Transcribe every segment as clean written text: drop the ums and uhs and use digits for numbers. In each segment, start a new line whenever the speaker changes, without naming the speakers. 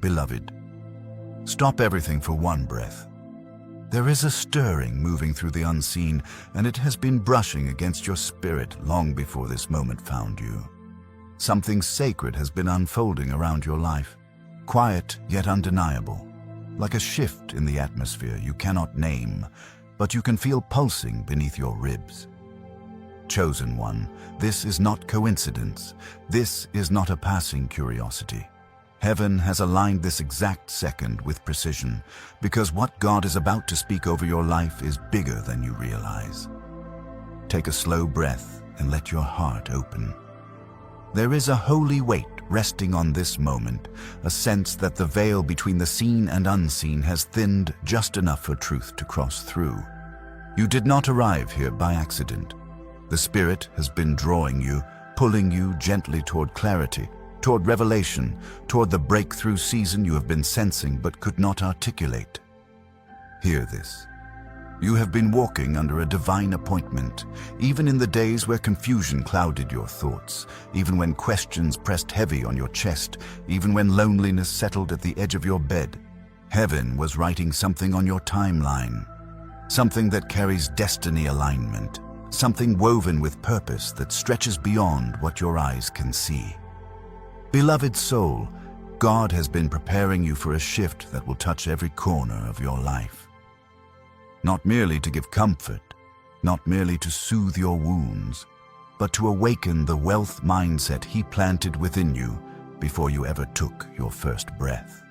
Beloved, stop everything for one breath. There is a stirring moving through the unseen, and it has been brushing against your spirit long before this moment found you. Something sacred has been unfolding around your life, quiet yet undeniable, like a shift in the atmosphere you cannot name, but you can feel pulsing beneath your ribs. Chosen one, this is not coincidence. This is not a passing curiosity. Heaven has aligned this exact second with precision, because what God is about to speak over your life is bigger than you realize. Take a slow breath and let your heart open. There is a holy weight resting on this moment, a sense that the veil between the seen and unseen has thinned just enough for truth to cross through. You did not arrive here by accident. The Spirit has been drawing you, pulling you gently toward clarity, toward revelation, toward the breakthrough season you have been sensing but could not articulate. Hear this. You have been walking under a divine appointment, even in the days where confusion clouded your thoughts, even when questions pressed heavy on your chest, even when loneliness settled at the edge of your bed. Heaven was writing something on your timeline, something that carries destiny alignment, something woven with purpose that stretches beyond what your eyes can see. Beloved soul, God has been preparing you for a shift that will touch every corner of your life. Not merely to give comfort, not merely to soothe your wounds, but to awaken the wealth mindset He planted within you before you ever took your first breath.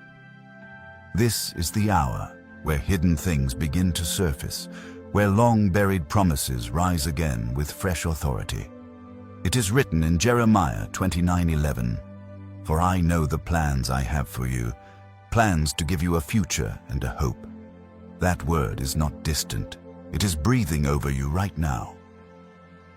This is the hour where hidden things begin to surface, where long-buried promises rise again with fresh authority. It is written in Jeremiah 29:11, "For I know the plans I have for you, plans to give you a future and a hope." That word is not distant. It is breathing over you right now.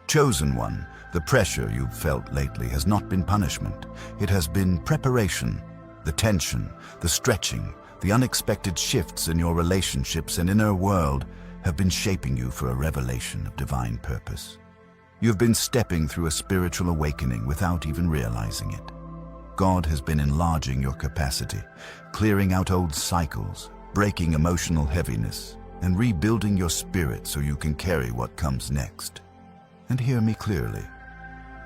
Chosen one, the pressure you've felt lately has not been punishment. It has been preparation. The tension, the stretching, the unexpected shifts in your relationships and inner world have been shaping you for a revelation of divine purpose. You've been stepping through a spiritual awakening without even realizing it. God has been enlarging your capacity, clearing out old cycles, breaking emotional heaviness, and rebuilding your spirit so you can carry what comes next. And hear me clearly.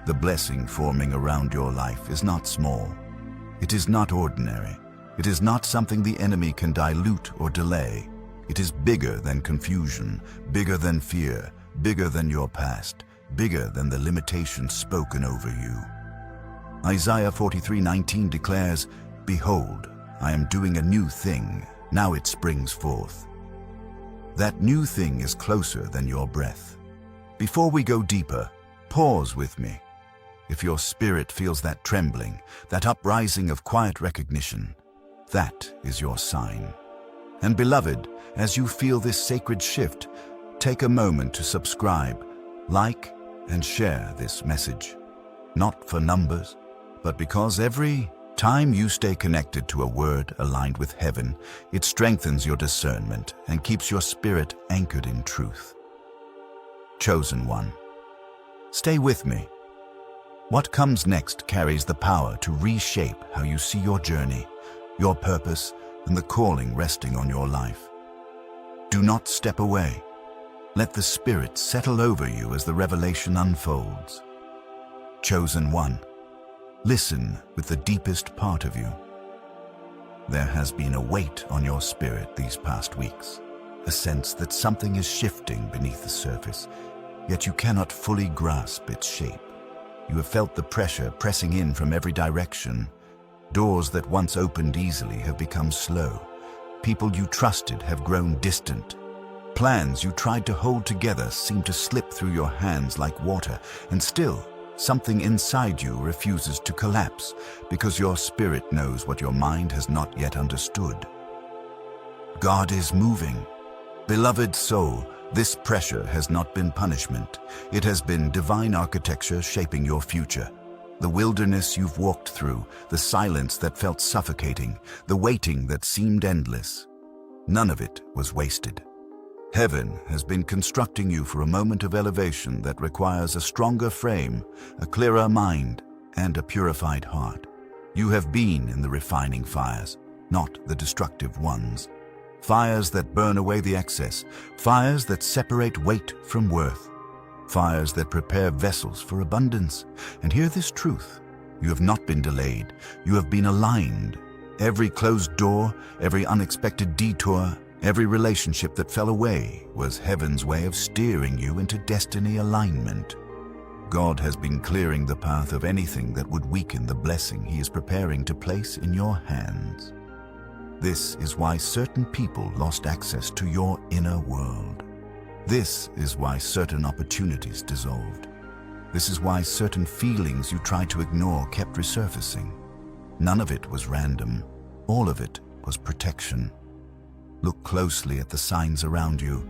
The blessing forming around your life is not small. It is not ordinary. It is not something the enemy can dilute or delay. It is bigger than confusion, bigger than fear, bigger than your past, bigger than the limitations spoken over you. Isaiah 43:19 declares, "Behold, I am doing a new thing. Now it springs forth." That new thing is closer than your breath. Before we go deeper, pause with me. If your spirit feels that trembling, that uprising of quiet recognition, that is your sign. And beloved, as you feel this sacred shift, take a moment to subscribe, like, and share this message. Not for numbers, but because every time you stay connected to a word aligned with heaven, it strengthens your discernment and keeps your spirit anchored in truth. Chosen one, stay with me. What comes next carries the power to reshape how you see your journey, your purpose, and the calling resting on your life. Do not step away. Let the Spirit settle over you as the revelation unfolds. Chosen one, listen with the deepest part of you. There has been a weight on your spirit these past weeks, a sense that something is shifting beneath the surface, yet you cannot fully grasp its shape. You have felt the pressure pressing in from every direction. Doors that once opened easily have become slow. People you trusted have grown distant. Plans you tried to hold together seem to slip through your hands like water, and still, something inside you refuses to collapse because your spirit knows what your mind has not yet understood. God is moving. Beloved soul, this pressure has not been punishment. It has been divine architecture shaping your future. The wilderness you've walked through, the silence that felt suffocating, the waiting that seemed endless. None of it was wasted. Heaven has been constructing you for a moment of elevation that requires a stronger frame, a clearer mind, and a purified heart. You have been in the refining fires, not the destructive ones. Fires that burn away the excess, fires that separate weight from worth, fires that prepare vessels for abundance. And hear this truth: you have not been delayed, you have been aligned. Every closed door, every unexpected detour, every relationship that fell away was heaven's way of steering you into destiny alignment. God has been clearing the path of anything that would weaken the blessing He is preparing to place in your hands. This is why certain people lost access to your inner world. This is why certain opportunities dissolved. This is why certain feelings you tried to ignore kept resurfacing. None of it was random. All of it was protection. Look closely at the signs around you,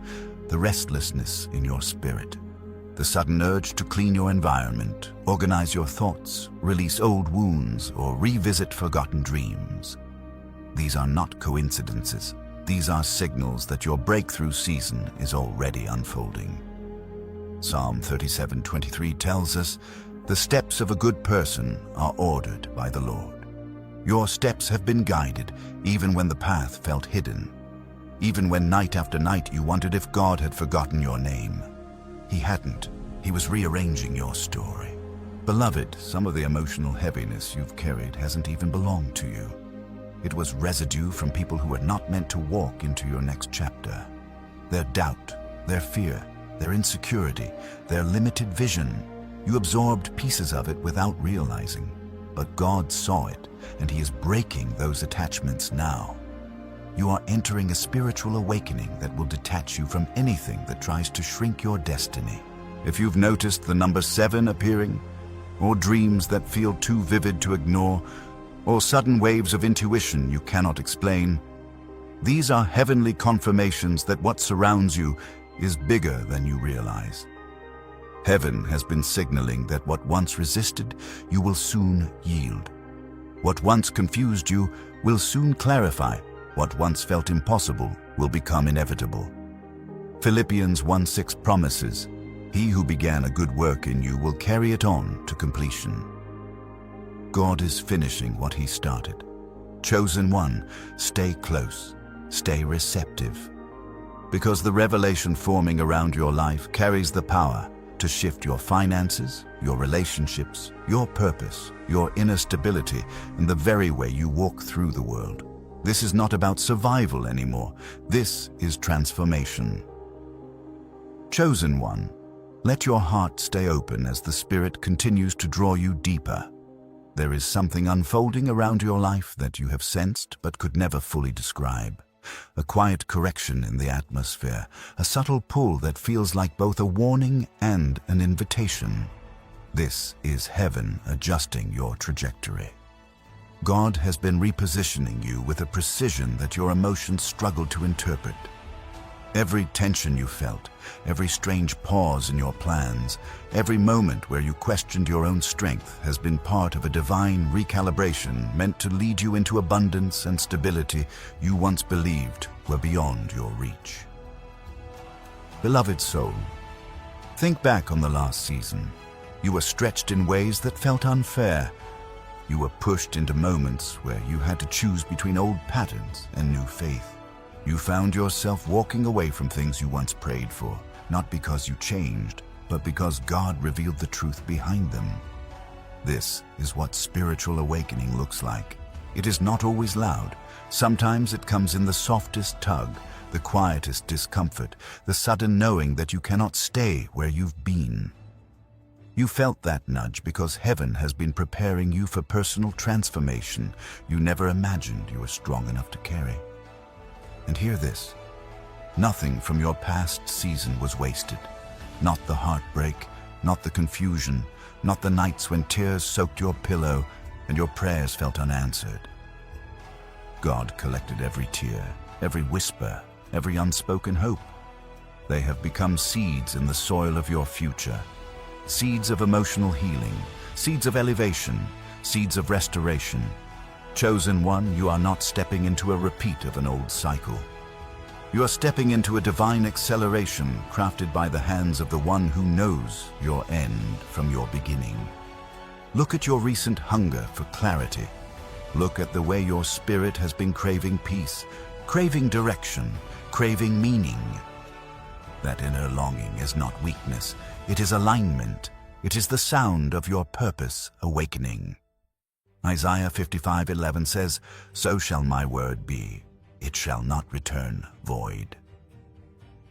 the restlessness in your spirit, the sudden urge to clean your environment, organize your thoughts, release old wounds, or revisit forgotten dreams. These are not coincidences. These are signals that your breakthrough season is already unfolding. Psalm 37:23 tells us, "The steps of a good person are ordered by the Lord." Your steps have been guided even when the path felt hidden. Even when night after night you wondered if God had forgotten your name. He hadn't. He was rearranging your story. Beloved, some of the emotional heaviness you've carried hasn't even belonged to you. It was residue from people who were not meant to walk into your next chapter. Their doubt, their fear, their insecurity, their limited vision. You absorbed pieces of it without realizing. But God saw it, and He is breaking those attachments now. You are entering a spiritual awakening that will detach you from anything that tries to shrink your destiny. If you've noticed the number 7 appearing, or dreams that feel too vivid to ignore, or sudden waves of intuition you cannot explain, these are heavenly confirmations that what surrounds you is bigger than you realize. Heaven has been signaling that what once resisted, you will soon yield. What once confused you will soon clarify. What once felt impossible will become inevitable. Philippians 1:6 promises, "He who began a good work in you will carry it on to completion." God is finishing what He started. Chosen one, stay close, stay receptive. Because the revelation forming around your life carries the power to shift your finances, your relationships, your purpose, your inner stability, and the very way you walk through the world. This is not about survival anymore. This is transformation. Chosen one, let your heart stay open as the Spirit continues to draw you deeper. There is something unfolding around your life that you have sensed but could never fully describe. A quiet correction in the atmosphere, a subtle pull that feels like both a warning and an invitation. This is heaven adjusting your trajectory. God has been repositioning you with a precision that your emotions struggle to interpret. Every tension you felt, every strange pause in your plans, every moment where you questioned your own strength has been part of a divine recalibration meant to lead you into abundance and stability you once believed were beyond your reach. Beloved soul, think back on the last season. You were stretched in ways that felt unfair. You were pushed into moments where you had to choose between old patterns and new faith. You found yourself walking away from things you once prayed for, not because you changed, but because God revealed the truth behind them. This is what spiritual awakening looks like. It is not always loud. Sometimes it comes in the softest tug, the quietest discomfort, the sudden knowing that you cannot stay where you've been. You felt that nudge because heaven has been preparing you for personal transformation you never imagined you were strong enough to carry. And hear this, nothing from your past season was wasted. Not the heartbreak, not the confusion, not the nights when tears soaked your pillow and your prayers felt unanswered. God collected every tear, every whisper, every unspoken hope. They have become seeds in the soil of your future. Seeds of emotional healing, seeds of elevation, seeds of restoration. Chosen one, you are not stepping into a repeat of an old cycle. You are stepping into a divine acceleration crafted by the hands of the one who knows your end from your beginning. Look at your recent hunger for clarity. Look at the way your spirit has been craving peace, craving direction, craving meaning. That inner longing is not weakness, it is alignment. It is the sound of your purpose awakening. Isaiah 55:11 says, "So shall my word be, it shall not return void."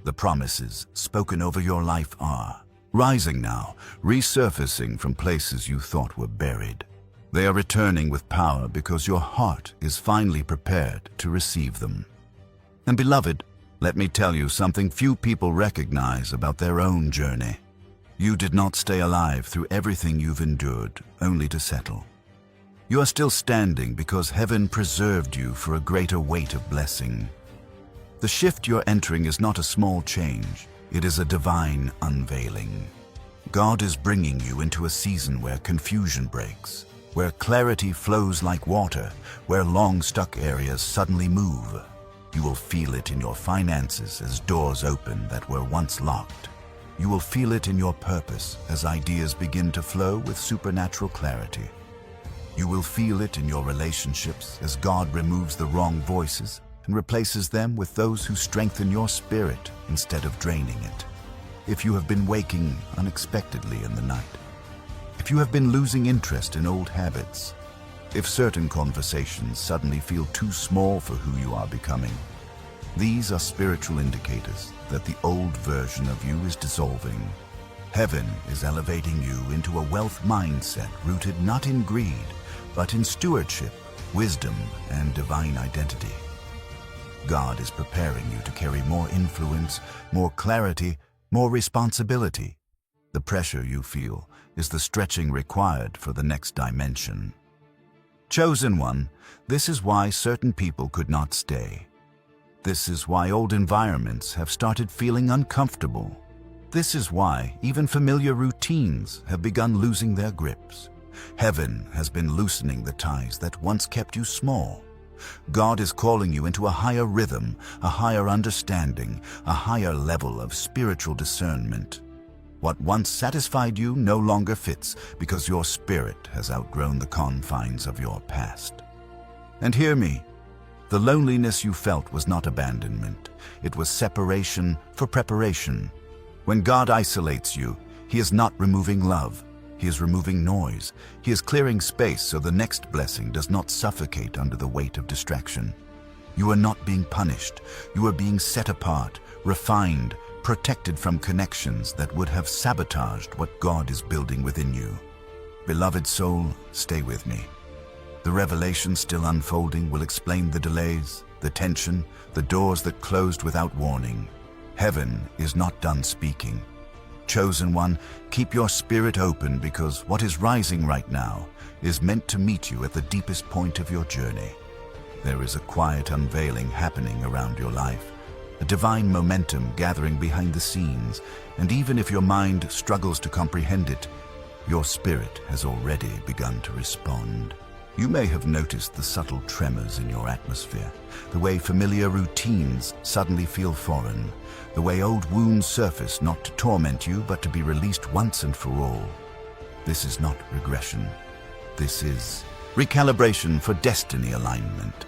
The promises spoken over your life are rising now, resurfacing from places you thought were buried. They are returning with power because your heart is finally prepared to receive them. And beloved, let me tell you something few people recognize about their own journey. You did not stay alive through everything you've endured, only to settle. You are still standing because heaven preserved you for a greater weight of blessing. The shift you're entering is not a small change, it is a divine unveiling. God is bringing you into a season where confusion breaks, where clarity flows like water, where long-stuck areas suddenly move. You will feel it in your finances as doors open that were once locked. You will feel it in your purpose as ideas begin to flow with supernatural clarity. You will feel it in your relationships as God removes the wrong voices and replaces them with those who strengthen your spirit instead of draining it. If you have been waking unexpectedly in the night, if you have been losing interest in old habits, if certain conversations suddenly feel too small for who you are becoming, these are spiritual indicators that the old version of you is dissolving. Heaven is elevating you into a wealth mindset rooted not in greed, but in stewardship, wisdom, and divine identity. God is preparing you to carry more influence, more clarity, more responsibility. The pressure you feel is the stretching required for the next dimension. Chosen one, this is why certain people could not stay. This is why old environments have started feeling uncomfortable. This is why even familiar routines have begun losing their grips. Heaven has been loosening the ties that once kept you small. God is calling you into a higher rhythm, a higher understanding, a higher level of spiritual discernment. What once satisfied you no longer fits because your spirit has outgrown the confines of your past. And hear me, the loneliness you felt was not abandonment. It was separation for preparation. When God isolates you, He is not removing love. He is removing noise. He is clearing space so the next blessing does not suffocate under the weight of distraction. You are not being punished. You are being set apart, refined, protected from connections that would have sabotaged what God is building within you. Beloved soul, stay with me. The revelation still unfolding will explain the delays, the tension, the doors that closed without warning. Heaven is not done speaking. Chosen one, keep your spirit open because what is rising right now is meant to meet you at the deepest point of your journey. There is a quiet unveiling happening around your life, a divine momentum gathering behind the scenes, and even if your mind struggles to comprehend it, your spirit has already begun to respond. You may have noticed the subtle tremors in your atmosphere, the way familiar routines suddenly feel foreign, the way old wounds surface not to torment you but to be released once and for all. This is not regression. This is recalibration for destiny alignment.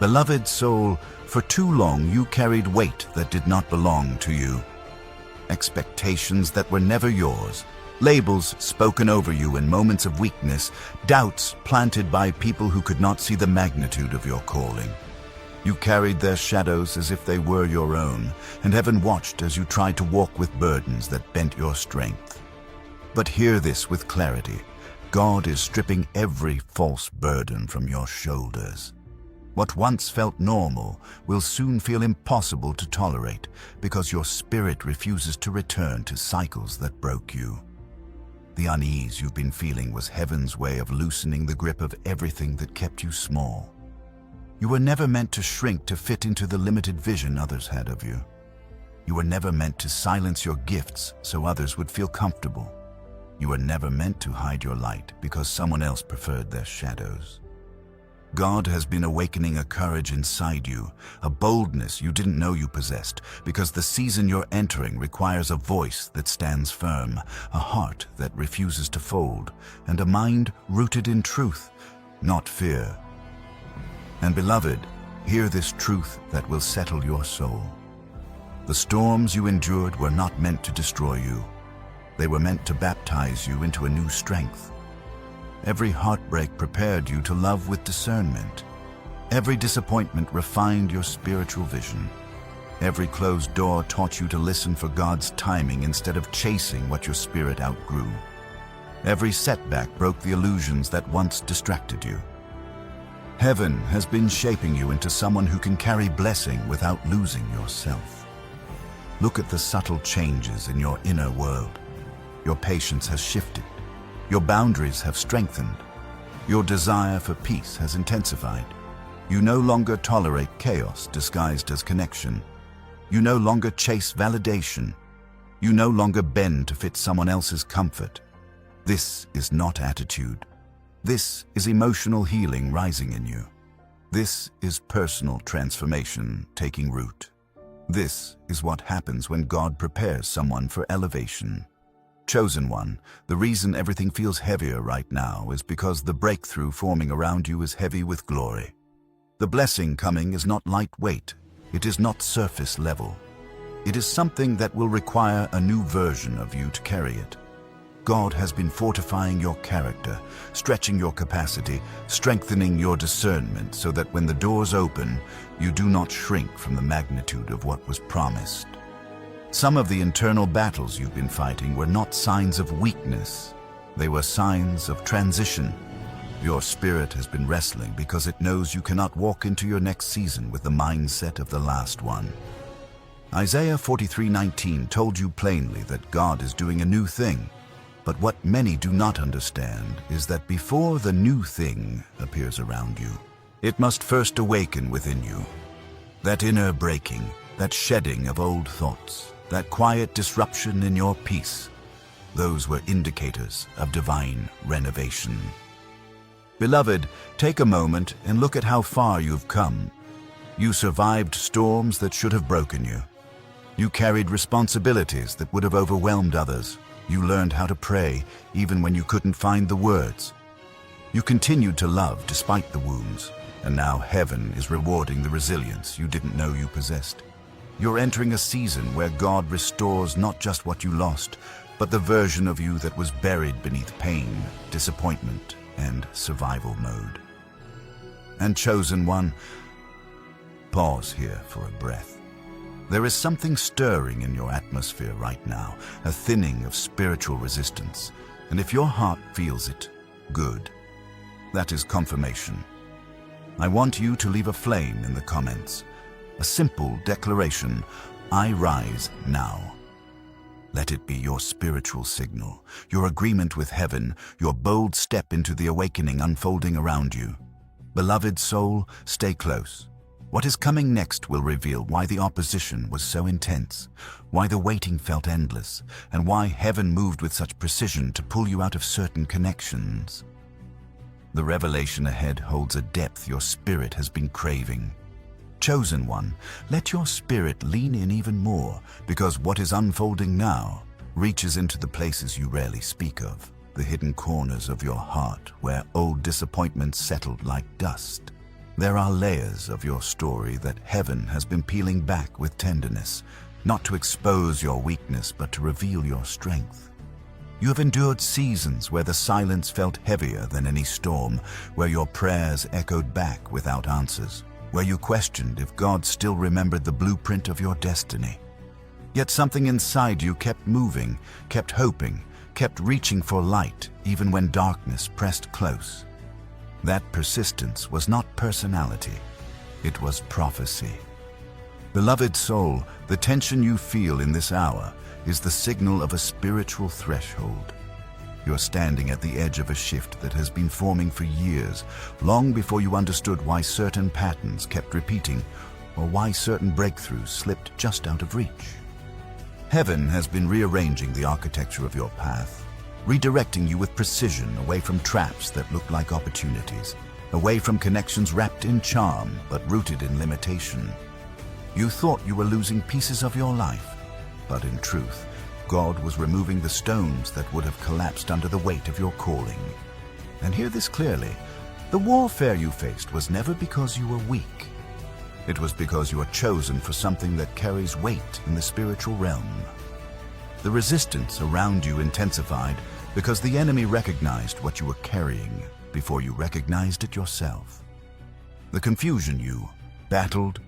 Beloved soul, for too long you carried weight that did not belong to you. Expectations that were never yours, labels spoken over you in moments of weakness, doubts planted by people who could not see the magnitude of your calling. You carried their shadows as if they were your own, and heaven watched as you tried to walk with burdens that bent your strength. But hear this with clarity. God is stripping every false burden from your shoulders. What once felt normal will soon feel impossible to tolerate because your spirit refuses to return to cycles that broke you. The unease you've been feeling was heaven's way of loosening the grip of everything that kept you small. You were never meant to shrink to fit into the limited vision others had of you. You were never meant to silence your gifts so others would feel comfortable. You were never meant to hide your light because someone else preferred their shadows. God has been awakening a courage inside you, a boldness you didn't know you possessed, because the season you're entering requires a voice that stands firm, a heart that refuses to fold, and a mind rooted in truth. not fear. And beloved, hear this truth that will settle your soul. The storms you endured were not meant to destroy you. They were meant to baptize you into a new strength. Every heartbreak prepared you to love with discernment. Every disappointment refined your spiritual vision. Every closed door taught you to listen for God's timing instead of chasing what your spirit outgrew. Every setback broke the illusions that once distracted you. Heaven has been shaping you into someone who can carry blessing without losing yourself. Look at the subtle changes in your inner world. Your patience has shifted. Your boundaries have strengthened. Your desire for peace has intensified. You no longer tolerate chaos disguised as connection. You no longer chase validation. You no longer bend to fit someone else's comfort. This is not attitude. This is emotional healing rising in you. This is personal transformation taking root. This is what happens when God prepares someone for elevation. Chosen one, the reason everything feels heavier right now is because the breakthrough forming around you is heavy with glory. The blessing coming is not lightweight. It is not surface level. It is something that will require a new version of you to carry it. God has been fortifying your character, stretching your capacity, strengthening your discernment so that when the doors open, you do not shrink from the magnitude of what was promised. Some of the internal battles you've been fighting were not signs of weakness. They were signs of transition. Your spirit has been wrestling because it knows you cannot walk into your next season with the mindset of the last one. Isaiah 43:19 told you plainly that God is doing a new thing. But what many do not understand is that before the new thing appears around you, it must first awaken within you. That inner breaking, that shedding of old thoughts, that quiet disruption in your peace, those were indicators of divine renovation. Beloved, take a moment and look at how far you've come. You survived storms that should have broken you. You carried responsibilities that would have overwhelmed others. You learned how to pray even when you couldn't find the words. You continued to love despite the wounds, and now heaven is rewarding the resilience you didn't know you possessed. You're entering a season where God restores not just what you lost, but the version of you that was buried beneath pain, disappointment, and survival mode. And chosen one, pause here for a breath. There is something stirring in your atmosphere right now, a thinning of spiritual resistance. And if your heart feels it, good. That is confirmation. I want you to leave a flame in the comments. A simple declaration, I rise now. Let it be your spiritual signal, your agreement with heaven, your bold step into the awakening unfolding around you. Beloved soul, stay close. What is coming next will reveal why the opposition was so intense, why the waiting felt endless, and why heaven moved with such precision to pull you out of certain connections. The revelation ahead holds a depth your spirit has been craving. Chosen one, let your spirit lean in even more, because what is unfolding now reaches into the places you rarely speak of, the hidden corners of your heart where old disappointments settled like dust. There are layers of your story that heaven has been peeling back with tenderness, not to expose your weakness but to reveal your strength. You have endured seasons where the silence felt heavier than any storm, where your prayers echoed back without answers, where you questioned if God still remembered the blueprint of your destiny. Yet something inside you kept moving, kept hoping, kept reaching for light even when darkness pressed close. That persistence was not personality, it was prophecy. Beloved soul, the tension you feel in this hour is the signal of a spiritual threshold. You're standing at the edge of a shift that has been forming for years, long before you understood why certain patterns kept repeating or why certain breakthroughs slipped just out of reach. Heaven has been rearranging the architecture of your path, redirecting you with precision away from traps that look like opportunities, away from connections wrapped in charm but rooted in limitation. You thought you were losing pieces of your life, but in truth, God was removing the stones that would have collapsed under the weight of your calling. And hear this clearly, The warfare you faced was never because you were weak. It was because you are chosen for something that carries weight in the spiritual realm. The resistance around you intensified because the enemy recognized what you were carrying before you recognized it yourself. The confusion you battled,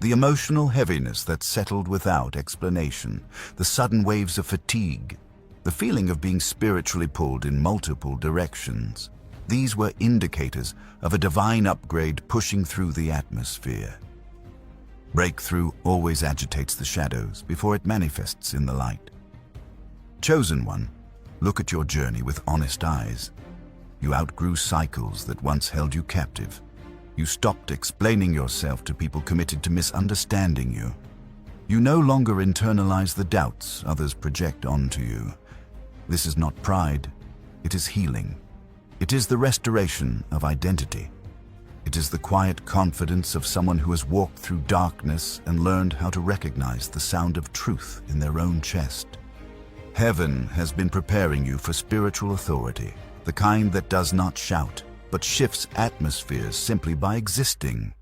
the emotional heaviness that settled without explanation, the sudden waves of fatigue, the feeling of being spiritually pulled in multiple directions. These were indicators of a divine upgrade pushing through the atmosphere. Breakthrough always agitates the shadows before it manifests in the light. Chosen one, look at your journey with honest eyes. You outgrew cycles that once held you captive. You stopped explaining yourself to people committed to misunderstanding you. You no longer internalize the doubts others project onto you. This is not pride, it is healing. It is the restoration of identity. It is the quiet confidence of someone who has walked through darkness and learned how to recognize the sound of truth in their own chest. Heaven has been preparing you for spiritual authority, the kind that does not shout, but shifts atmospheres simply by existing.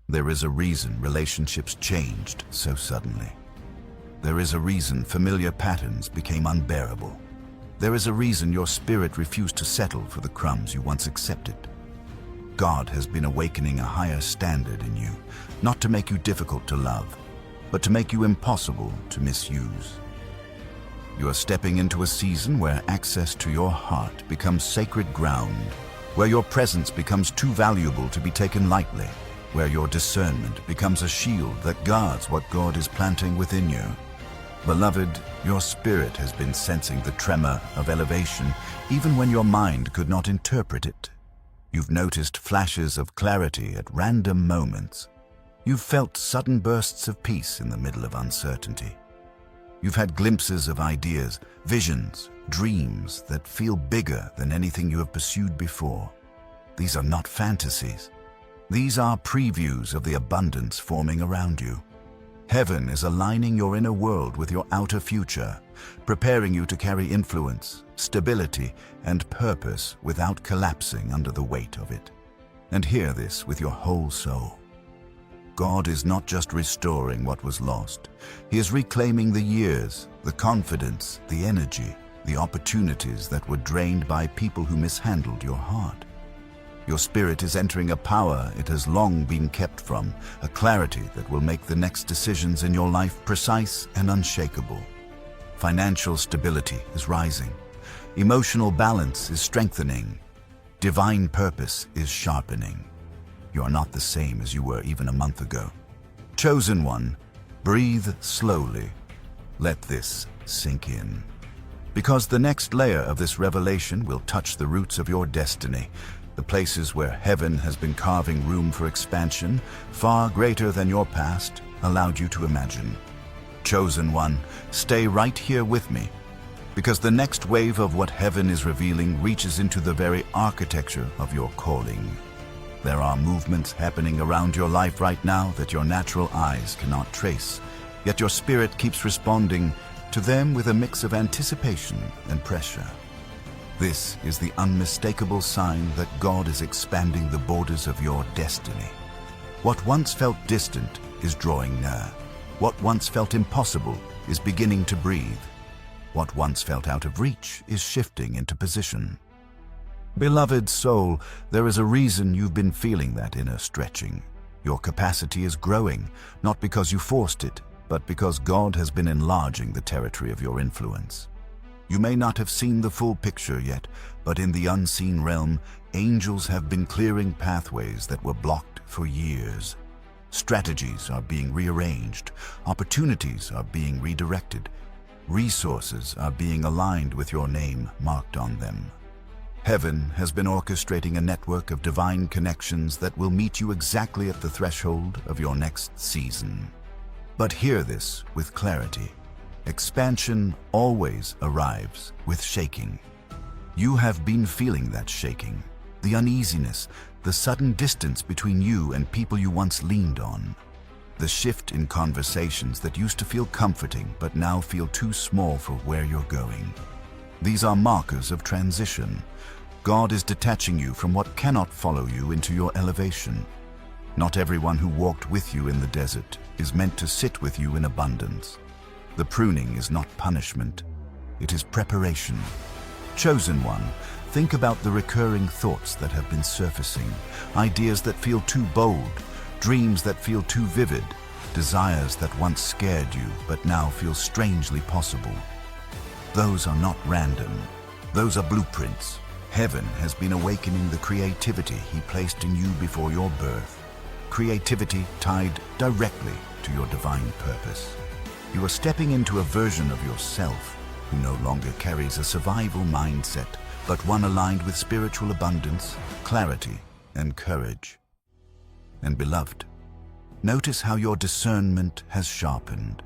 There is a reason relationships changed so suddenly. There is a reason familiar patterns became unbearable. There is a reason your spirit refused to settle for the crumbs you once accepted. God has been awakening a higher standard in you, not to make you difficult to love, but to make you impossible to misuse. You are stepping into a season where access to your heart becomes sacred ground, where your presence becomes too valuable to be taken lightly, where your discernment becomes a shield that guards what God is planting within you. Beloved, your spirit has been sensing the tremor of elevation even when your mind could not interpret it. You've noticed flashes of clarity at random moments. You've felt sudden bursts of peace in the middle of uncertainty. You've had glimpses of ideas, visions, dreams that feel bigger than anything you have pursued before. These are not fantasies. These are previews of the abundance forming around you. Heaven is aligning your inner world with your outer future, preparing you to carry influence, stability, and purpose without collapsing under the weight of it. And hear this with your whole soul. God is not just restoring what was lost. He is reclaiming the years, the confidence, the energy, the opportunities that were drained by people who mishandled your heart. Your spirit is entering a power it has long been kept from, a clarity that will make the next decisions in your life precise and unshakable. Financial stability is rising. Emotional balance is strengthening. Divine purpose is sharpening. You are not the same as you were even a month ago. Chosen one, breathe slowly. Let this sink in. Because the next layer of this revelation will touch the roots of your destiny, the places where heaven has been carving room for expansion, far greater than your past allowed you to imagine. Chosen one, stay right here with me, because the next wave of what heaven is revealing reaches into the very architecture of your calling. There are movements happening around your life right now that your natural eyes cannot trace, yet your spirit keeps responding to them with a mix of anticipation and pressure. This is the unmistakable sign that God is expanding the borders of your destiny. What once felt distant is drawing near. What once felt impossible is beginning to breathe. What once felt out of reach is shifting into position. Beloved soul, there is a reason you've been feeling that inner stretching. Your capacity is growing, not because you forced it, but because God has been enlarging the territory of your influence. You may not have seen the full picture yet, but in the unseen realm, angels have been clearing pathways that were blocked for years. Strategies are being rearranged, opportunities are being redirected, resources are being aligned with your name marked on them. Heaven has been orchestrating a network of divine connections that will meet you exactly at the threshold of your next season. But hear this with clarity. Expansion always arrives with shaking. You have been feeling that shaking, the uneasiness, the sudden distance between you and people you once leaned on. The shift in conversations that used to feel comforting but now feel too small for where you're going. These are markers of transition. God is detaching you from what cannot follow you into your elevation. Not everyone who walked with you in the desert is meant to sit with you in abundance. The pruning is not punishment, it is preparation. Chosen one, think about the recurring thoughts that have been surfacing, ideas that feel too bold, dreams that feel too vivid, desires that once scared you but now feel strangely possible. Those are not random. Those are blueprints. Heaven has been awakening the creativity He placed in you before your birth. Creativity tied directly to your divine purpose. You are stepping into a version of yourself who no longer carries a survival mindset, but one aligned with spiritual abundance, clarity, and courage. And beloved, notice how your discernment has sharpened.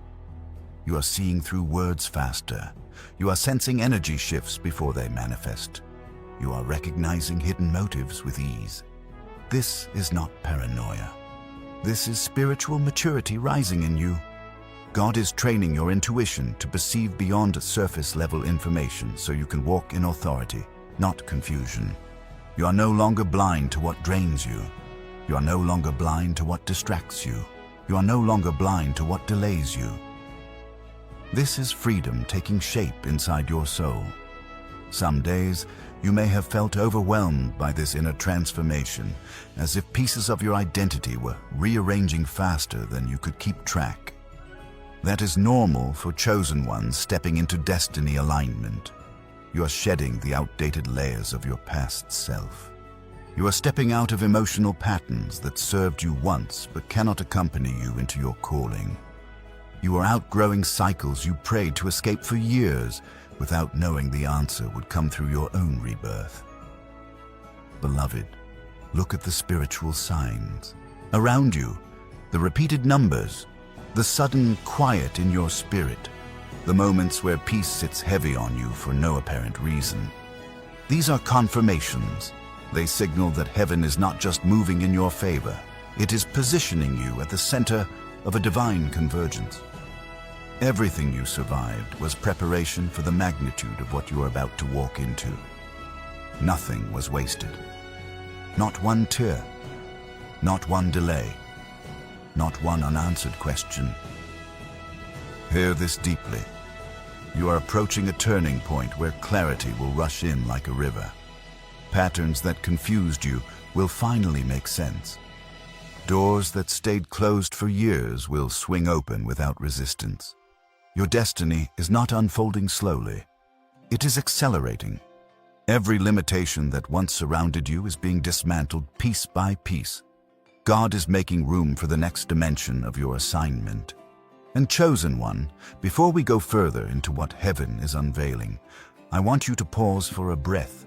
You are seeing through words faster. You are sensing energy shifts before they manifest. You are recognizing hidden motives with ease. This is not paranoia. This is spiritual maturity rising in you. God is training your intuition to perceive beyond surface-level information so you can walk in authority, not confusion. You are no longer blind to what drains you. You are no longer blind to what distracts you. You are no longer blind to what delays you. This is freedom taking shape inside your soul. Some days, you may have felt overwhelmed by this inner transformation, as if pieces of your identity were rearranging faster than you could keep track. That is normal for chosen ones stepping into destiny alignment. You are shedding the outdated layers of your past self. You are stepping out of emotional patterns that served you once but cannot accompany you into your calling. You are outgrowing cycles you prayed to escape for years without knowing the answer would come through your own rebirth. Beloved, look at the spiritual signs. Around you, the repeated numbers, the sudden quiet in your spirit, the moments where peace sits heavy on you for no apparent reason. These are confirmations. They signal that heaven is not just moving in your favor, it is positioning you at the center of a divine convergence. Everything you survived was preparation for the magnitude of what you are about to walk into. Nothing was wasted. Not one tear, not one delay, not one unanswered question. Hear this deeply. You are approaching a turning point where clarity will rush in like a river. Patterns that confused you will finally make sense. Doors that stayed closed for years will swing open without resistance. Your destiny is not unfolding slowly. It is accelerating. Every limitation that once surrounded you is being dismantled piece by piece. God is making room for the next dimension of your assignment. And chosen one, before we go further into what heaven is unveiling, I want you to pause for a breath.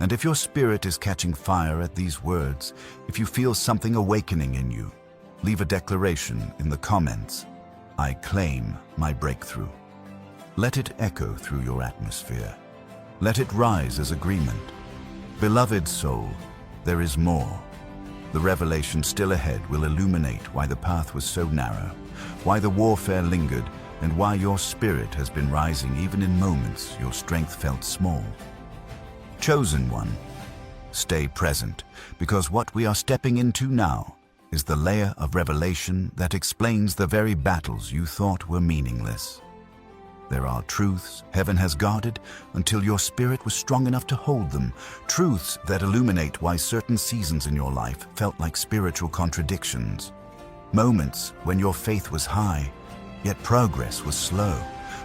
And if your spirit is catching fire at these words, if you feel something awakening in you, leave a declaration in the comments. I claim my breakthrough. Let it echo through your atmosphere. Let it rise as agreement. Beloved soul, there is more. The revelation still ahead will illuminate why the path was so narrow, why the warfare lingered, and why your spirit has been rising even in moments your strength felt small. Chosen one, stay present, because what we are stepping into now is the layer of revelation that explains the very battles you thought were meaningless. There are truths heaven has guarded until your spirit was strong enough to hold them, truths that illuminate why certain seasons in your life felt like spiritual contradictions. Moments when your faith was high, yet progress was slow.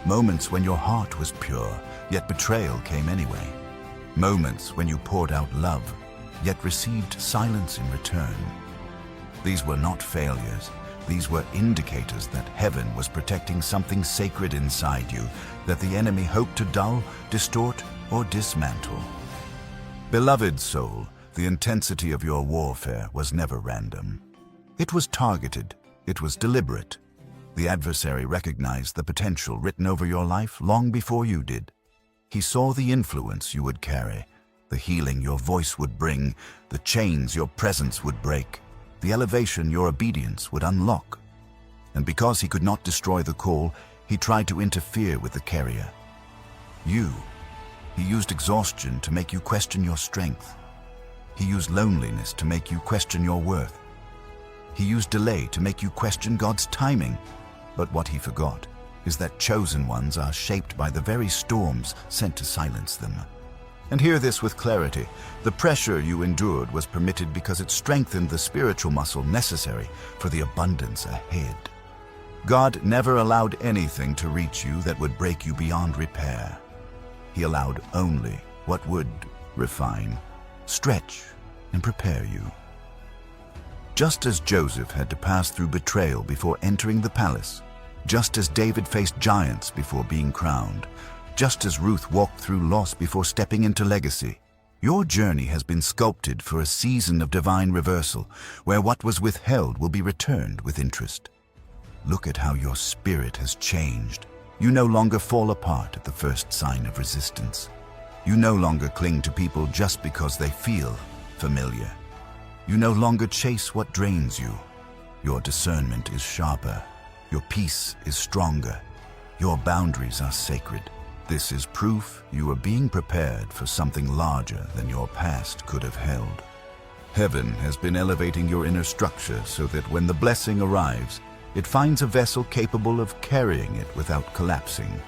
Moments when your heart was pure, yet betrayal came anyway. Moments when you poured out love, yet received silence in return. These were not failures. These were indicators that heaven was protecting something sacred inside you that the enemy hoped to dull, distort, or dismantle. Beloved soul, the intensity of your warfare was never random. It was targeted. It was deliberate. The adversary recognized the potential written over your life long before you did. He saw the influence you would carry, the healing your voice would bring, the chains your presence would break, the elevation your obedience would unlock. And because he could not destroy the call, he tried to interfere with the carrier. You He used exhaustion to make you question your strength. He used loneliness to make you question your worth. He used delay to make you question God's timing. But what he forgot is that chosen ones are shaped by the very storms sent to silence them. And hear this with clarity. The pressure you endured was permitted because it strengthened the spiritual muscle necessary for the abundance ahead. God never allowed anything to reach you that would break you beyond repair. He allowed only what would refine, stretch, and prepare you. Just as Joseph had to pass through betrayal before entering the palace, just as David faced giants before being crowned, just as Ruth walked through loss before stepping into legacy, your journey has been sculpted for a season of divine reversal, where what was withheld will be returned with interest. Look at how your spirit has changed. You no longer fall apart at the first sign of resistance. You no longer cling to people just because they feel familiar. You no longer chase what drains you. Your discernment is sharper. Your peace is stronger. Your boundaries are sacred. This is proof you are being prepared for something larger than your past could have held. Heaven has been elevating your inner structure so that when the blessing arrives, it finds a vessel capable of carrying it without collapsing.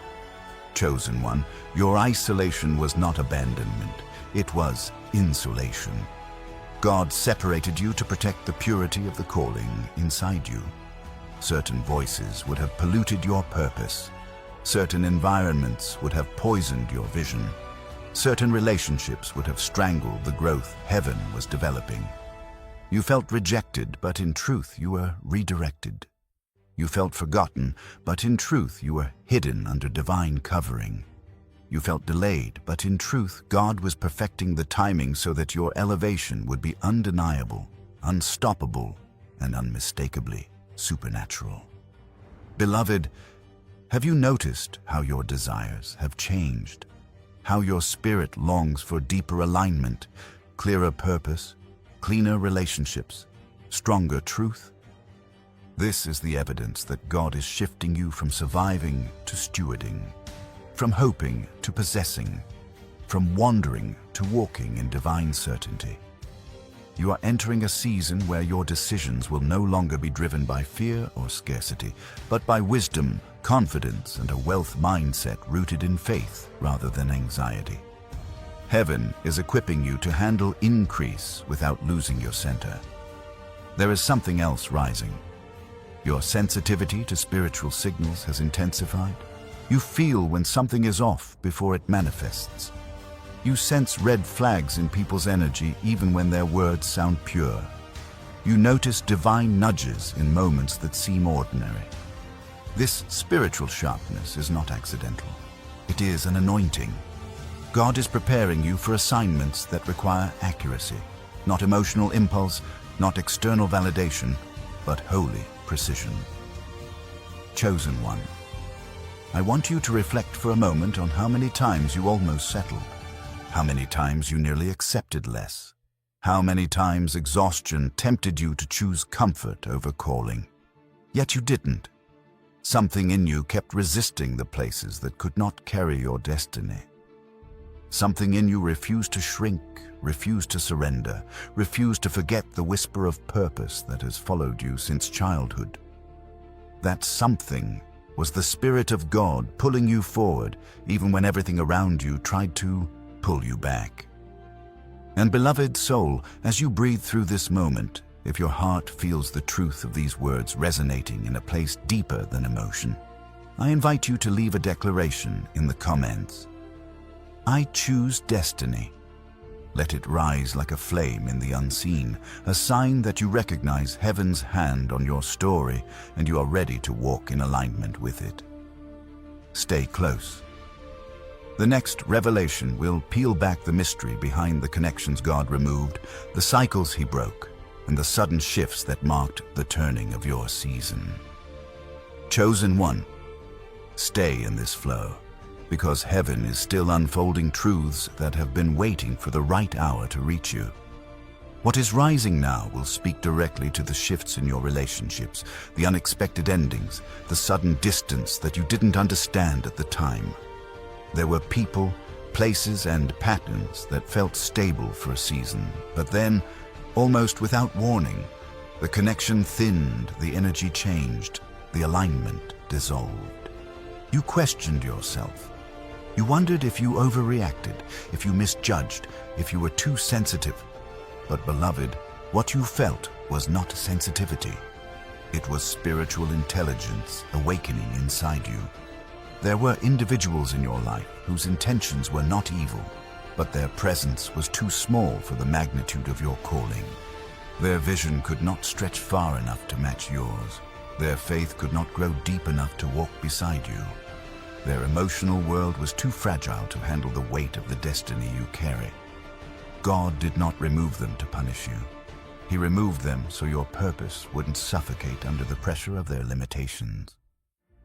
Chosen one, your isolation was not abandonment, it was insulation. God separated you to protect the purity of the calling inside you. Certain voices would have polluted your purpose. Certain environments would have poisoned your vision. Certain relationships would have strangled the growth heaven was developing. You felt rejected, but in truth you were redirected. You felt forgotten, but in truth you were hidden under divine covering. You felt delayed, but in truth God was perfecting the timing so that your elevation would be undeniable, unstoppable, and unmistakably supernatural. Beloved, have you noticed how your desires have changed? How your spirit longs for deeper alignment, clearer purpose, cleaner relationships, stronger truth? This is the evidence that God is shifting you from surviving to stewarding, from hoping to possessing, from wandering to walking in divine certainty. You are entering a season where your decisions will no longer be driven by fear or scarcity, but by wisdom, confidence, and a wealth mindset rooted in faith rather than anxiety. Heaven is equipping you to handle increase without losing your center. There is something else rising. Your sensitivity to spiritual signals has intensified. You feel when something is off before it manifests. You sense red flags in people's energy even when their words sound pure. You notice divine nudges in moments that seem ordinary. This spiritual sharpness is not accidental. It is an anointing. God is preparing you for assignments that require accuracy, not emotional impulse, not external validation, but holy precision. Chosen one, I want you to reflect for a moment on how many times you almost settled, how many times you nearly accepted less, how many times exhaustion tempted you to choose comfort over calling. Yet you didn't. Something in you kept resisting the places that could not carry your destiny. Something in you refused to shrink, refused to surrender, refused to forget the whisper of purpose that has followed you since childhood. That something was the Spirit of God pulling you forward even when everything around you tried to pull you back. And beloved soul, as you breathe through this moment, if your heart feels the truth of these words resonating in a place deeper than emotion, I invite you to leave a declaration in the comments. I choose destiny. Let it rise like a flame in the unseen, a sign that you recognize heaven's hand on your story and you are ready to walk in alignment with it. Stay close. The next revelation will peel back the mystery behind the connections God removed, the cycles He broke, and the sudden shifts that marked the turning of your season. Chosen one, stay in this flow, because heaven is still unfolding truths that have been waiting for the right hour to reach you. What is rising now will speak directly to the shifts in your relationships, the unexpected endings, the sudden distance that you didn't understand at the time. There were people, places and patterns that felt stable for a season, but then, almost without warning, the connection thinned, the energy changed, the alignment dissolved. You questioned yourself. You wondered if you overreacted, if you misjudged, if you were too sensitive. But beloved, what you felt was not sensitivity. It was spiritual intelligence awakening inside you. There were individuals in your life whose intentions were not evil, but their presence was too small for the magnitude of your calling. Their vision could not stretch far enough to match yours. Their faith could not grow deep enough to walk beside you. Their emotional world was too fragile to handle the weight of the destiny you carry. God did not remove them to punish you. He removed them so your purpose wouldn't suffocate under the pressure of their limitations.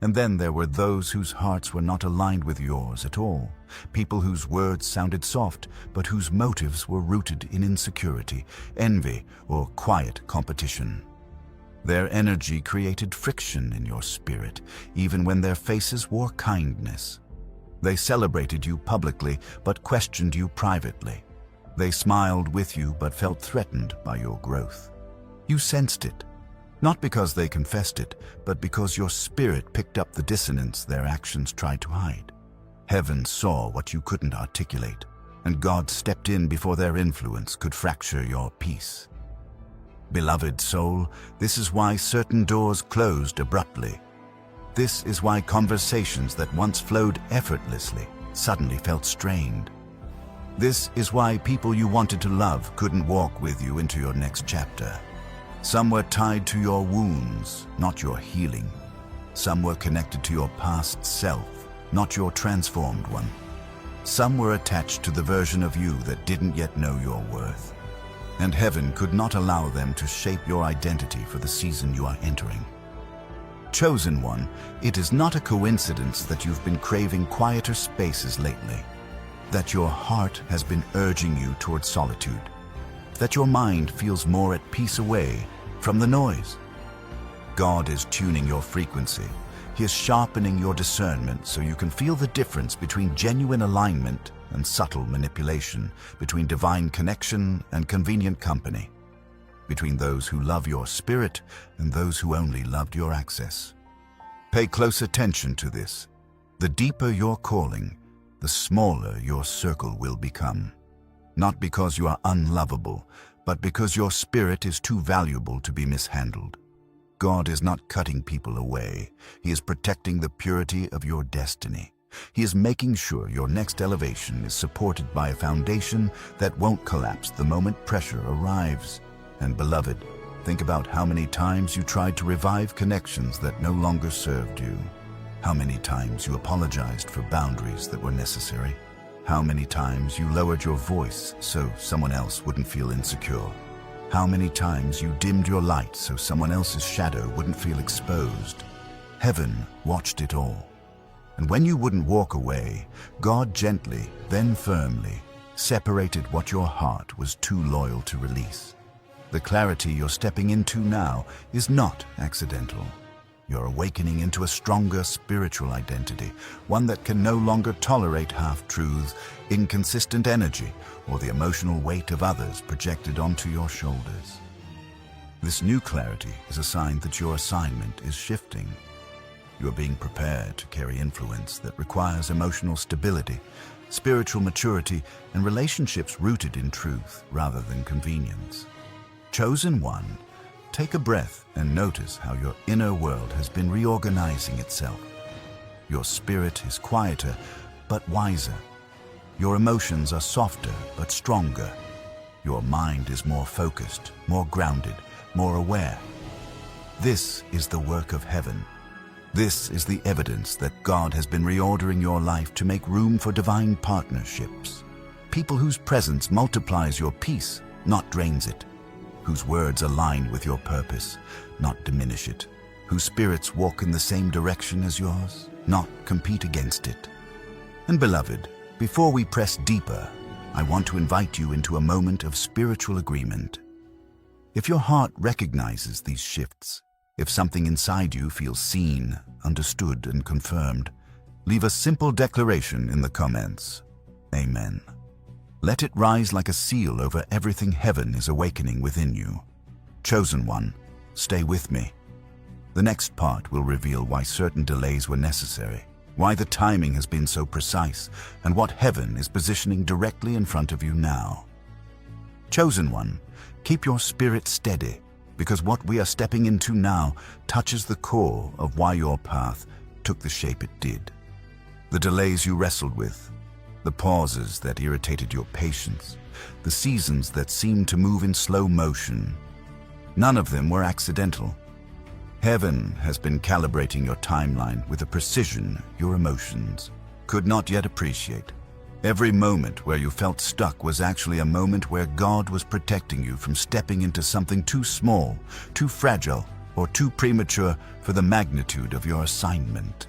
And then there were those whose hearts were not aligned with yours at all, people whose words sounded soft, but whose motives were rooted in insecurity, envy, or quiet competition. Their energy created friction in your spirit, even when their faces wore kindness. They celebrated you publicly, but questioned you privately. They smiled with you, but felt threatened by your growth. You sensed it, not because they confessed it, but because your spirit picked up the dissonance their actions tried to hide. Heaven saw what you couldn't articulate, and God stepped in before their influence could fracture your peace. Beloved soul, this is why certain doors closed abruptly. This is why conversations that once flowed effortlessly suddenly felt strained. This is why people you wanted to love couldn't walk with you into your next chapter. Some were tied to your wounds, not your healing. Some were connected to your past self, not your transformed one. Some were attached to the version of you that didn't yet know your worth. And heaven could not allow them to shape your identity for the season you are entering. Chosen one, it is not a coincidence that you've been craving quieter spaces lately, that your heart has been urging you toward solitude, that your mind feels more at peace away from the noise. God is tuning your frequency. He is sharpening your discernment so you can feel the difference between genuine alignment and subtle manipulation, between divine connection and convenient company, between those who love your spirit and those who only loved your access. Pay close attention to this. The deeper your calling, the smaller your circle will become. Not because you are unlovable, but because your spirit is too valuable to be mishandled. God is not cutting people away. He is protecting the purity of your destiny. He is making sure your next elevation is supported by a foundation that won't collapse the moment pressure arrives. And beloved, think about how many times you tried to revive connections that no longer served you. How many times you apologized for boundaries that were necessary. How many times you lowered your voice so someone else wouldn't feel insecure. How many times you dimmed your light so someone else's shadow wouldn't feel exposed. Heaven watched it all. And when you wouldn't walk away, God gently, then firmly, separated what your heart was too loyal to release. The clarity you're stepping into now is not accidental. You're awakening into a stronger spiritual identity, one that can no longer tolerate half-truths, inconsistent energy, or the emotional weight of others projected onto your shoulders. This new clarity is a sign that your assignment is shifting. You are being prepared to carry influence that requires emotional stability, spiritual maturity, and relationships rooted in truth rather than convenience. Chosen one, take a breath and notice how your inner world has been reorganizing itself. Your spirit is quieter but wiser. Your emotions are softer but stronger. Your mind is more focused, more grounded, more aware. This is the work of heaven. This is the evidence that God has been reordering your life to make room for divine partnerships. People whose presence multiplies your peace, not drains it. Whose words align with your purpose, not diminish it. Whose spirits walk in the same direction as yours, not compete against it. And beloved, before we press deeper, I want to invite you into a moment of spiritual agreement. If your heart recognizes these shifts, if something inside you feels seen, understood, and confirmed, leave a simple declaration in the comments. Amen. Let it rise like a seal over everything heaven is awakening within you. Chosen one, stay with me. The next part will reveal why certain delays were necessary, why the timing has been so precise, and what heaven is positioning directly in front of you now. Chosen one, keep your spirit steady, because what we are stepping into now touches the core of why your path took the shape it did. The delays you wrestled with, the pauses that irritated your patience, the seasons that seemed to move in slow motion, none of them were accidental. Heaven has been calibrating your timeline with a precision your emotions could not yet appreciate. Every moment where you felt stuck was actually a moment where God was protecting you from stepping into something too small, too fragile, or too premature for the magnitude of your assignment.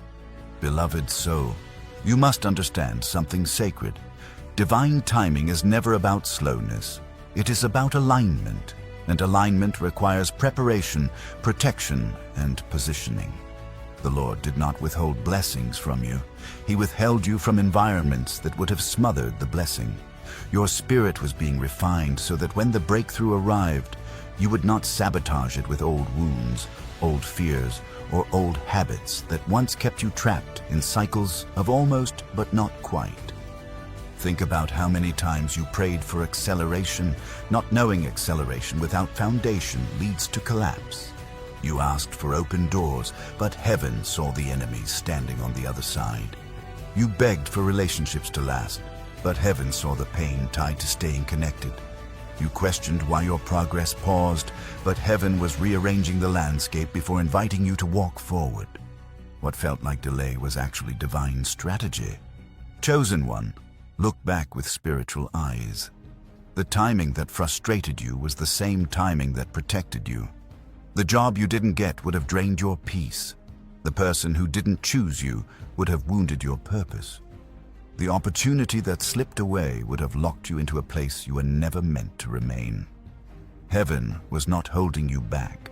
Beloved soul, you must understand something sacred. Divine timing is never about slowness. It is about alignment, and alignment requires preparation, protection, and positioning. The Lord did not withhold blessings from you. He withheld you from environments that would have smothered the blessing. Your spirit was being refined so that when the breakthrough arrived, you would not sabotage it with old wounds, old fears, or old habits that once kept you trapped in cycles of almost but not quite. Think about how many times you prayed for acceleration, not knowing acceleration without foundation leads to collapse. You asked for open doors, but heaven saw the enemies standing on the other side. You begged for relationships to last, but heaven saw the pain tied to staying connected. You questioned why your progress paused, but heaven was rearranging the landscape before inviting you to walk forward. What felt like delay was actually divine strategy. Chosen one, look back with spiritual eyes. The timing that frustrated you was the same timing that protected you. The job you didn't get would have drained your peace. The person who didn't choose you would have wounded your purpose. The opportunity that slipped away would have locked you into a place you were never meant to remain. Heaven was not holding you back.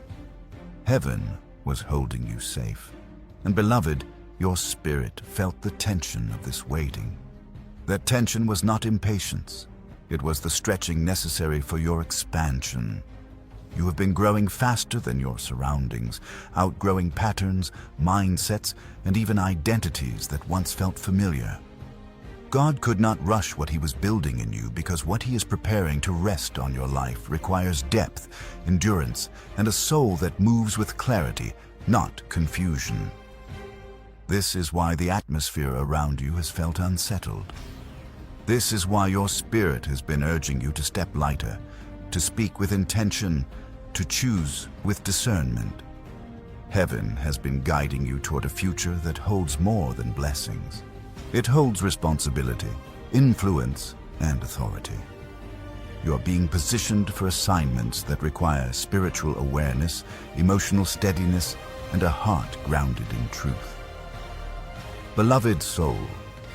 Heaven was holding you safe. And beloved, your spirit felt the tension of this waiting. That tension was not impatience. It was the stretching necessary for your expansion. You have been growing faster than your surroundings, outgrowing patterns, mindsets, and even identities that once felt familiar. God could not rush what He was building in you because what He is preparing to rest on your life requires depth, endurance, and a soul that moves with clarity, not confusion. This is why the atmosphere around you has felt unsettled. This is why your spirit has been urging you to step lighter, to speak with intention, to choose with discernment. Heaven has been guiding you toward a future that holds more than blessings. It holds responsibility, influence, and authority. You are being positioned for assignments that require spiritual awareness, emotional steadiness, and a heart grounded in truth. Beloved soul,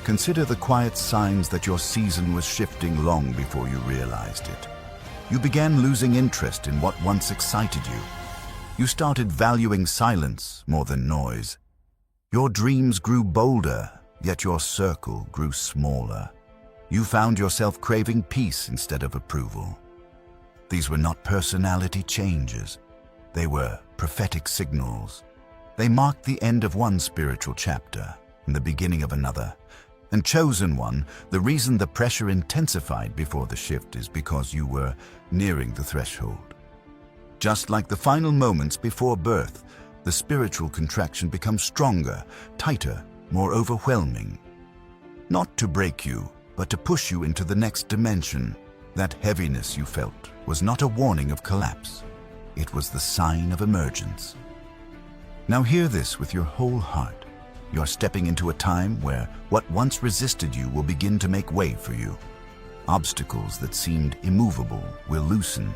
consider the quiet signs that your season was shifting long before you realized it. You began losing interest in what once excited you. You started valuing silence more than noise. Your dreams grew bolder, yet your circle grew smaller. You found yourself craving peace instead of approval. These were not personality changes. They were prophetic signals. They marked the end of one spiritual chapter and the beginning of another. And chosen one, the reason the pressure intensified before the shift is because you were nearing the threshold. Just like the final moments before birth, the spiritual contraction becomes stronger, tighter, more overwhelming. Not to break you, but to push you into the next dimension. That heaviness you felt was not a warning of collapse. It was the sign of emergence. Now hear this with your whole heart. You're stepping into a time where what once resisted you will begin to make way for you. Obstacles that seemed immovable will loosen.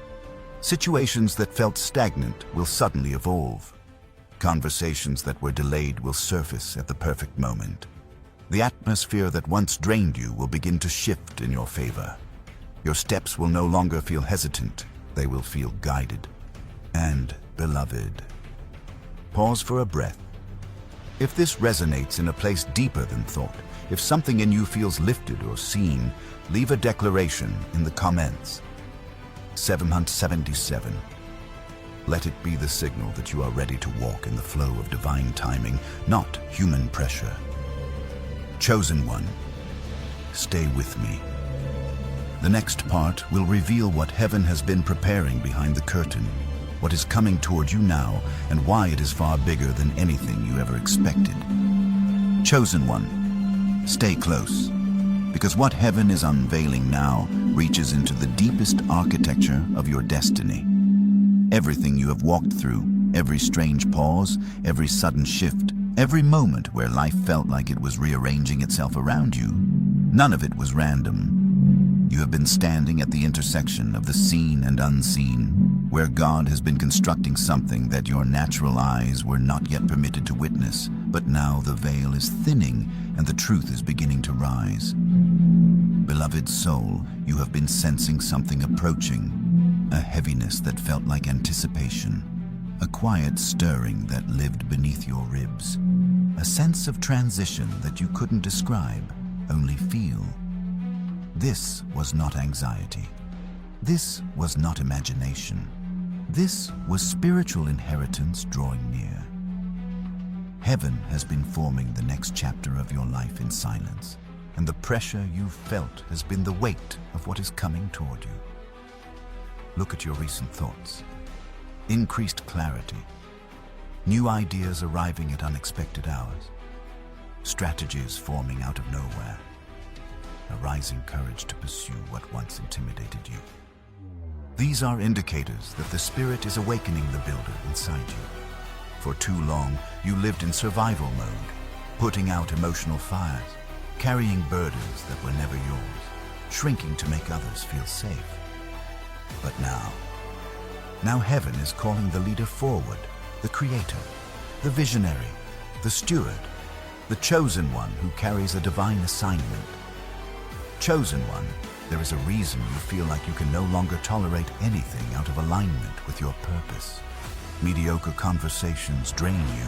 Situations that felt stagnant will suddenly evolve. Conversations that were delayed will surface at the perfect moment. The atmosphere that once drained you will begin to shift in your favor. Your steps will no longer feel hesitant, they will feel guided. And, beloved, pause for a breath. If this resonates in a place deeper than thought, If something in you feels lifted or seen, leave a declaration in the comments. 777. Let it be the signal that you are ready to walk in the flow of divine timing, not human pressure. Chosen one, stay with me. The next part will reveal what heaven has been preparing behind the curtain, what is coming toward you now, and why it is far bigger than anything you ever expected. Chosen one, stay close, because what heaven is unveiling now reaches into the deepest architecture of your destiny. Everything you have walked through, every strange pause, every sudden shift, every moment where life felt like it was rearranging itself around you, none of it was random. You have been standing at the intersection of the seen and unseen, where God has been constructing something that your natural eyes were not yet permitted to witness, but now the veil is thinning and the truth is beginning to rise. Beloved soul, you have been sensing something approaching, a heaviness that felt like anticipation, a quiet stirring that lived beneath your ribs, a sense of transition that you couldn't describe, only feel. This was not anxiety. This was not imagination. This was spiritual inheritance drawing near. Heaven has been forming the next chapter of your life in silence, and the pressure you've felt has been the weight of what is coming toward you. Look at your recent thoughts. Increased clarity. New ideas arriving at unexpected hours. Strategies forming out of nowhere. A rising courage to pursue what once intimidated you. These are indicators that the Spirit is awakening the builder inside you. For too long, you lived in survival mode, putting out emotional fires, carrying burdens that were never yours, shrinking to make others feel safe. But now heaven is calling the leader forward, the creator, the visionary, the steward, the chosen one who carries a divine assignment. Chosen one, there is a reason you feel like you can no longer tolerate anything out of alignment with your purpose. Mediocre conversations drain you.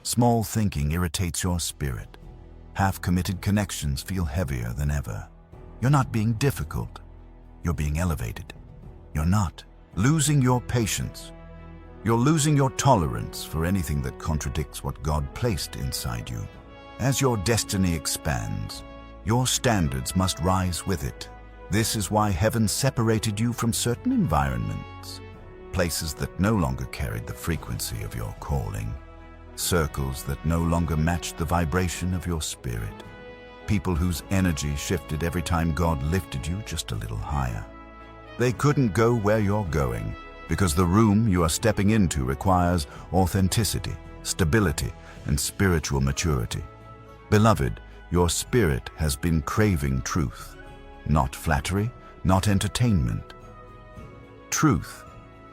Small thinking irritates your spirit. Half-committed connections feel heavier than ever. You're not being difficult. You're being elevated. You're not losing your patience. You're losing your tolerance for anything that contradicts what God placed inside you. As your destiny expands, your standards must rise with it. This is why heaven separated you from certain environments, places that no longer carried the frequency of your calling, circles that no longer matched the vibration of your spirit, people whose energy shifted every time God lifted you just a little higher. They couldn't go where you're going because the room you are stepping into requires authenticity, stability, and spiritual maturity. Beloved, your spirit has been craving truth, not flattery, not entertainment. Truth.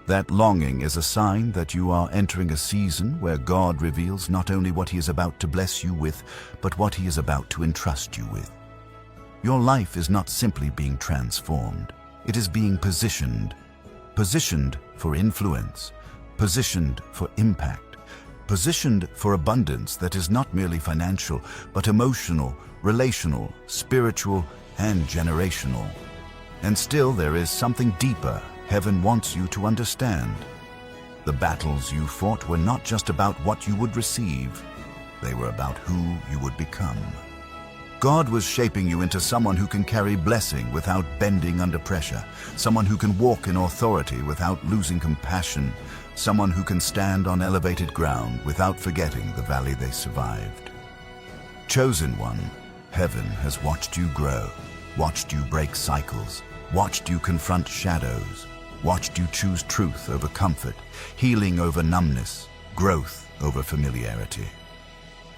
That longing is a sign that you are entering a season where God reveals not only what He is about to bless you with, but what He is about to entrust you with. Your life is not simply being transformed, it is being positioned. Positioned for influence, positioned for impact. Positioned for abundance that is not merely financial, but emotional, relational, spiritual, and generational. And still there is something deeper heaven wants you to understand. The battles you fought were not just about what you would receive, they were about who you would become. God was shaping you into someone who can carry blessing without bending under pressure, someone who can walk in authority without losing compassion, someone who can stand on elevated ground without forgetting the valley they survived. Chosen one, heaven has watched you grow, watched you break cycles, watched you confront shadows, watched you choose truth over comfort, healing over numbness, growth over familiarity.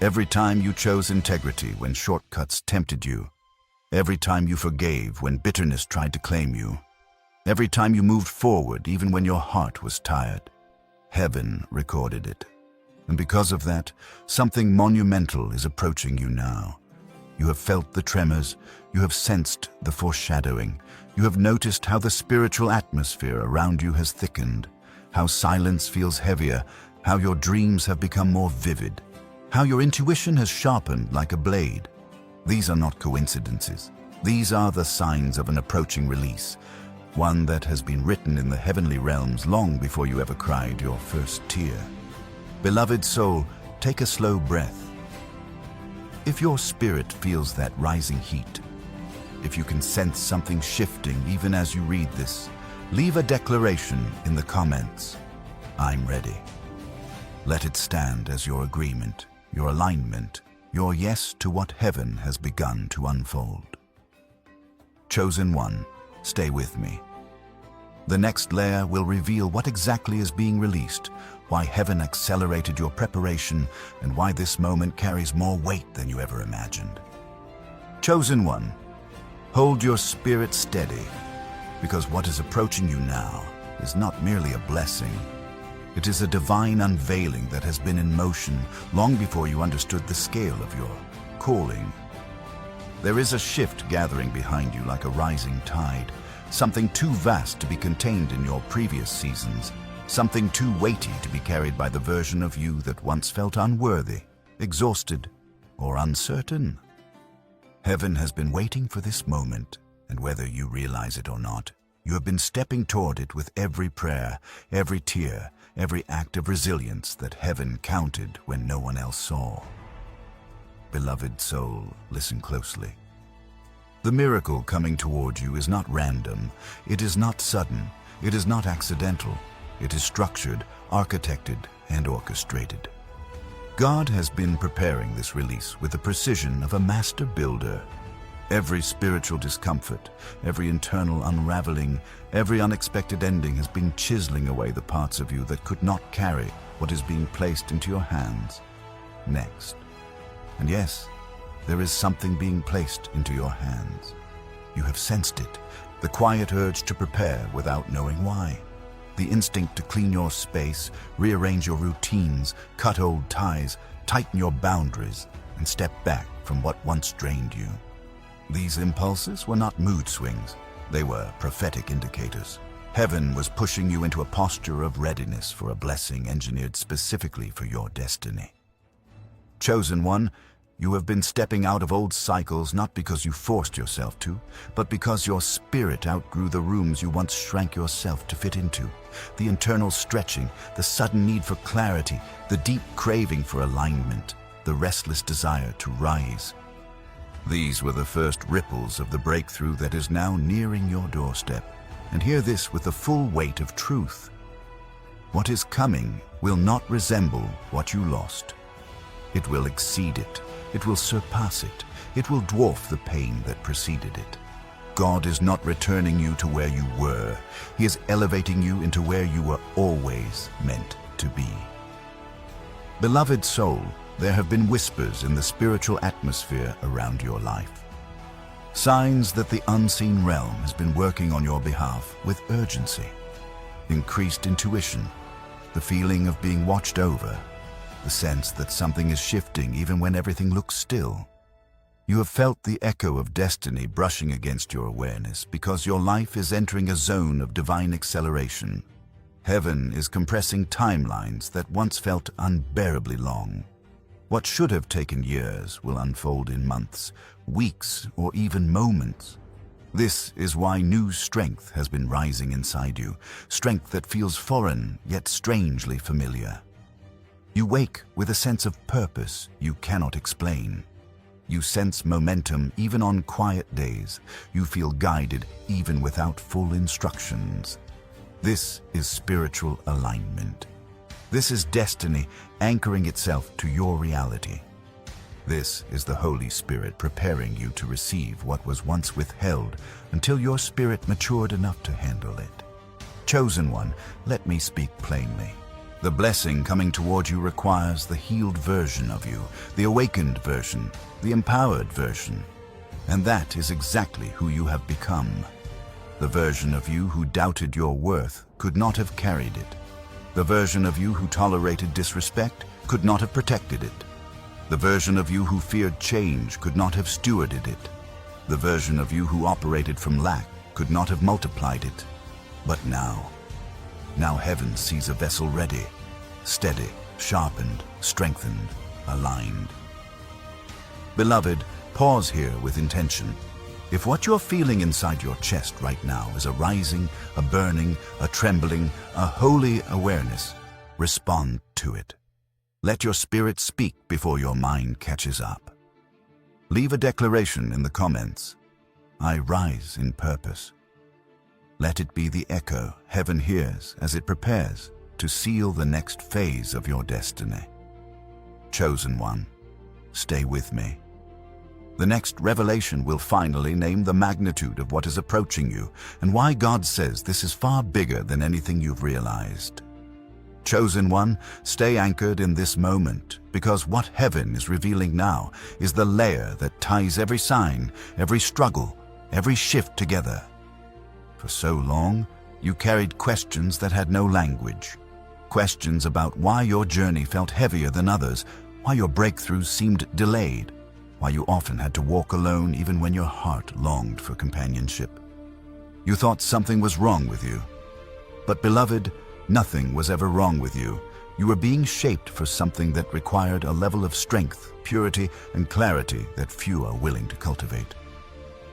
Every time you chose integrity when shortcuts tempted you, every time you forgave when bitterness tried to claim you, every time you moved forward even when your heart was tired, heaven recorded it. And because of that, something monumental is approaching you now. You have felt the tremors, you have sensed the foreshadowing, you have noticed how the spiritual atmosphere around you has thickened, how silence feels heavier, how your dreams have become more vivid, how your intuition has sharpened like a blade. These are not coincidences. These are the signs of an approaching release, one that has been written in the heavenly realms long before you ever cried your first tear. Beloved soul, take a slow breath. If your spirit feels that rising heat, if you can sense something shifting even as you read this, leave a declaration in the comments. I'm ready. Let it stand as your agreement, your alignment, your yes to what heaven has begun to unfold. Chosen one, stay with me. The next layer will reveal what exactly is being released, why heaven accelerated your preparation, and why this moment carries more weight than you ever imagined. Chosen one, hold your spirit steady, because what is approaching you now is not merely a blessing. It is a divine unveiling that has been in motion long before you understood the scale of your calling. There is a shift gathering behind you like a rising tide, something too vast to be contained in your previous seasons, something too weighty to be carried by the version of you that once felt unworthy, exhausted, or uncertain. Heaven has been waiting for this moment, and whether you realize it or not, you have been stepping toward it with every prayer, every tear, every act of resilience that heaven counted when no one else saw. Beloved soul, listen closely. The miracle coming toward you is not random, it is not sudden, it is not accidental, it is structured, architected, and orchestrated. God has been preparing this release with the precision of a master builder. Every spiritual discomfort, every internal unraveling, every unexpected ending has been chiseling away the parts of you that could not carry what is being placed into your hands next. And yes, there is something being placed into your hands. You have sensed it, the quiet urge to prepare without knowing why. The instinct to clean your space, rearrange your routines, cut old ties, tighten your boundaries, and step back from what once drained you. These impulses were not mood swings, they were prophetic indicators. Heaven was pushing you into a posture of readiness for a blessing engineered specifically for your destiny. Chosen one, you have been stepping out of old cycles not because you forced yourself to, but because your spirit outgrew the rooms you once shrank yourself to fit into. The internal stretching, the sudden need for clarity, the deep craving for alignment, the restless desire to rise. These were the first ripples of the breakthrough that is now nearing your doorstep. And hear this with the full weight of truth. What is coming will not resemble what you lost. It will exceed it. It will surpass it. It will dwarf the pain that preceded it. God is not returning you to where you were. He is elevating you into where you were always meant to be. Beloved soul, there have been whispers in the spiritual atmosphere around your life. Signs that the unseen realm has been working on your behalf with urgency. Increased intuition, the feeling of being watched over, the sense that something is shifting even when everything looks still. You have felt the echo of destiny brushing against your awareness because your life is entering a zone of divine acceleration. Heaven is compressing timelines that once felt unbearably long. What should have taken years will unfold in months, weeks, or even moments. This is why new strength has been rising inside you, strength that feels foreign yet strangely familiar. You wake with a sense of purpose you cannot explain. You sense momentum even on quiet days. You feel guided even without full instructions. This is spiritual alignment. This is destiny anchoring itself to your reality. This is the Holy Spirit preparing you to receive what was once withheld until your spirit matured enough to handle it. Chosen one, let me speak plainly. The blessing coming toward you requires the healed version of you, the awakened version, the empowered version. And that is exactly who you have become. The version of you who doubted your worth could not have carried it. The version of you who tolerated disrespect could not have protected it. The version of you who feared change could not have stewarded it. The version of you who operated from lack could not have multiplied it. But now heaven sees a vessel ready, steady, sharpened, strengthened, aligned. Beloved, Pause here with intention. If what you're feeling inside your chest right now is a rising, a burning, a trembling, a holy awareness, respond to it. Let your spirit speak before your mind catches up. Leave a declaration in the comments. I rise in purpose. Let it be the echo heaven hears as it prepares to seal the next phase of your destiny. Chosen one, stay with me. The next revelation will finally name the magnitude of what is approaching you and why God says this is far bigger than anything you've realized. Chosen one, stay anchored in this moment, because what heaven is revealing now is the layer that ties every sign, every struggle, every shift together. For so long, you carried questions that had no language. Questions about why your journey felt heavier than others, why your breakthroughs seemed delayed, why you often had to walk alone even when your heart longed for companionship. You thought something was wrong with you. But beloved, nothing was ever wrong with you. You were being shaped for something that required a level of strength, purity, and clarity that few are willing to cultivate.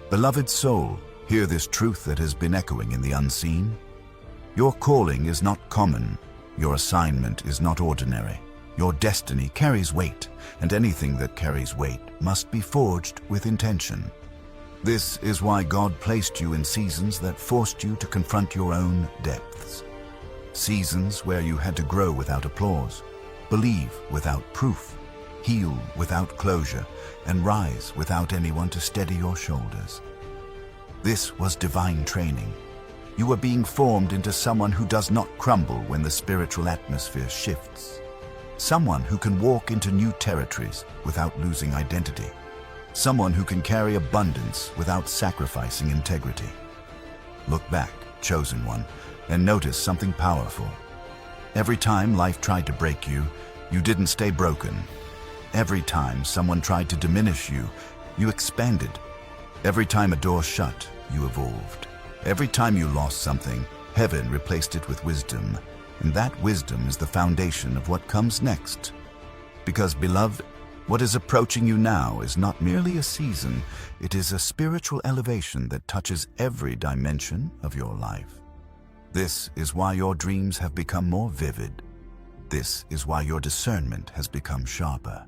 Beloved soul, hear this truth that has been echoing in the unseen. Your calling is not common. Your assignment is not ordinary. Your destiny carries weight, and anything that carries weight must be forged with intention. This is why God placed you in seasons that forced you to confront your own depths. Seasons where you had to grow without applause, believe without proof, heal without closure, and rise without anyone to steady your shoulders. This was divine training. You were being formed into someone who does not crumble when the spiritual atmosphere shifts. Someone who can walk into new territories without losing identity. Someone who can carry abundance without sacrificing integrity. Look back, chosen one, and notice something powerful. Every time life tried to break you, you didn't stay broken. Every time someone tried to diminish you, you expanded. Every time a door shut, you evolved. Every time you lost something, heaven replaced it with wisdom. And that wisdom is the foundation of what comes next. Because, beloved, what is approaching you now is not merely a season, it is a spiritual elevation that touches every dimension of your life. This is why your dreams have become more vivid. This is why your discernment has become sharper.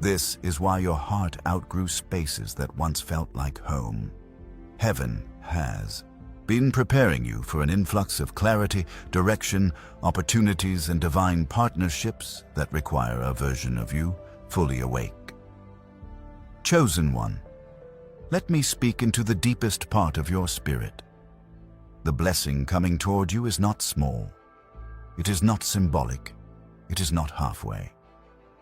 This is why your heart outgrew spaces that once felt like home. Heaven has been preparing you for an influx of clarity, direction, opportunities, and divine partnerships that require a version of you fully awake. Chosen one, let me speak into the deepest part of your spirit. The blessing coming toward you is not small. It is not symbolic. It is not halfway.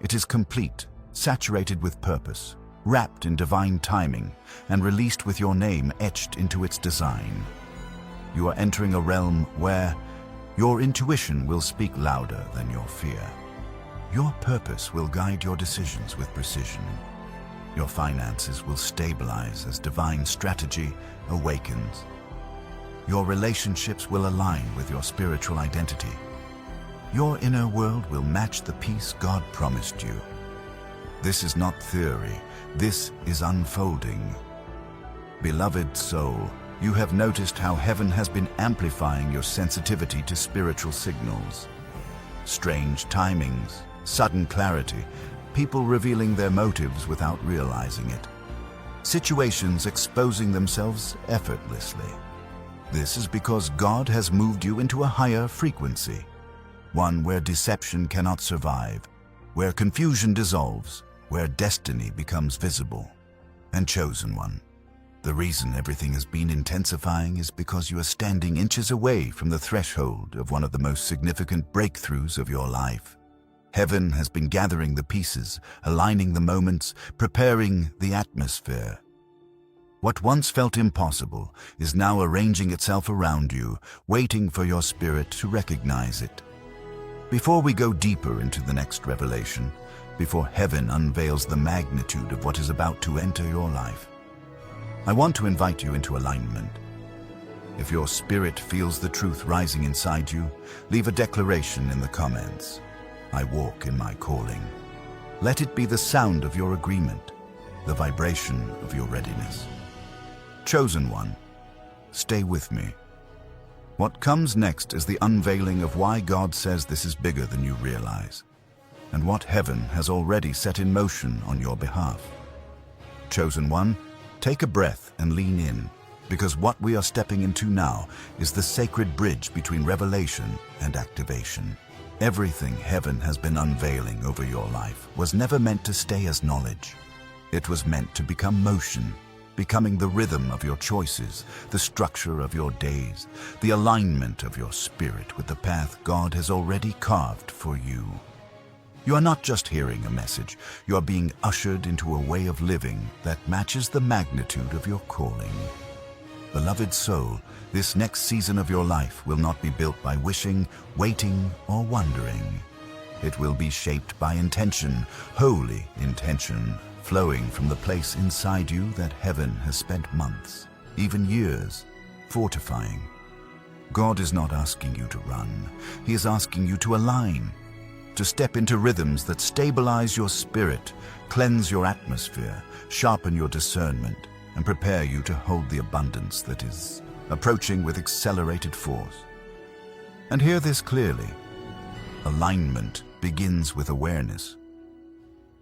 It is complete, saturated with purpose, wrapped in divine timing, and released with your name etched into its design. You are entering a realm where your intuition will speak louder than your fear. Your purpose will guide your decisions with precision. Your finances will stabilize as divine strategy awakens. Your relationships will align with your spiritual identity. Your inner world will match the peace God promised you. This is not theory. This is unfolding. Beloved soul, you have noticed how heaven has been amplifying your sensitivity to spiritual signals. Strange timings, sudden clarity, people revealing their motives without realizing it. Situations exposing themselves effortlessly. This is because God has moved you into a higher frequency, one where deception cannot survive, where confusion dissolves, where destiny becomes visible. And chosen one, the reason everything has been intensifying is because you are standing inches away from the threshold of one of the most significant breakthroughs of your life. Heaven has been gathering the pieces, aligning the moments, preparing the atmosphere. What once felt impossible is now arranging itself around you, waiting for your spirit to recognize it. Before we go deeper into the next revelation, before heaven unveils the magnitude of what is about to enter your life, I want to invite you into alignment. If your spirit feels the truth rising inside you, leave a declaration in the comments. I walk in my calling. Let it be the sound of your agreement. the vibration of your readiness. Chosen one, stay with me. What comes next is the unveiling of why God says this is bigger than you realize, and what heaven has already set in motion on your behalf. Chosen one, take a breath and lean in, because what we are stepping into now is the sacred bridge between revelation and activation. Everything heaven has been unveiling over your life was never meant to stay as knowledge. It was meant to become motion, becoming the rhythm of your choices, the structure of your days, the alignment of your spirit with the path God has already carved for you. You are not just hearing a message, you are being ushered into a way of living that matches the magnitude of your calling. Beloved soul, this next season of your life will not be built by wishing, waiting, or wondering. It will be shaped by intention, holy intention, flowing from the place inside you that heaven has spent months, even years, fortifying. God is not asking you to run. He is asking you to align, to step into rhythms that stabilize your spirit, cleanse your atmosphere, sharpen your discernment, and prepare you to hold the abundance that is approaching with accelerated force. And hear this clearly. Alignment begins with awareness.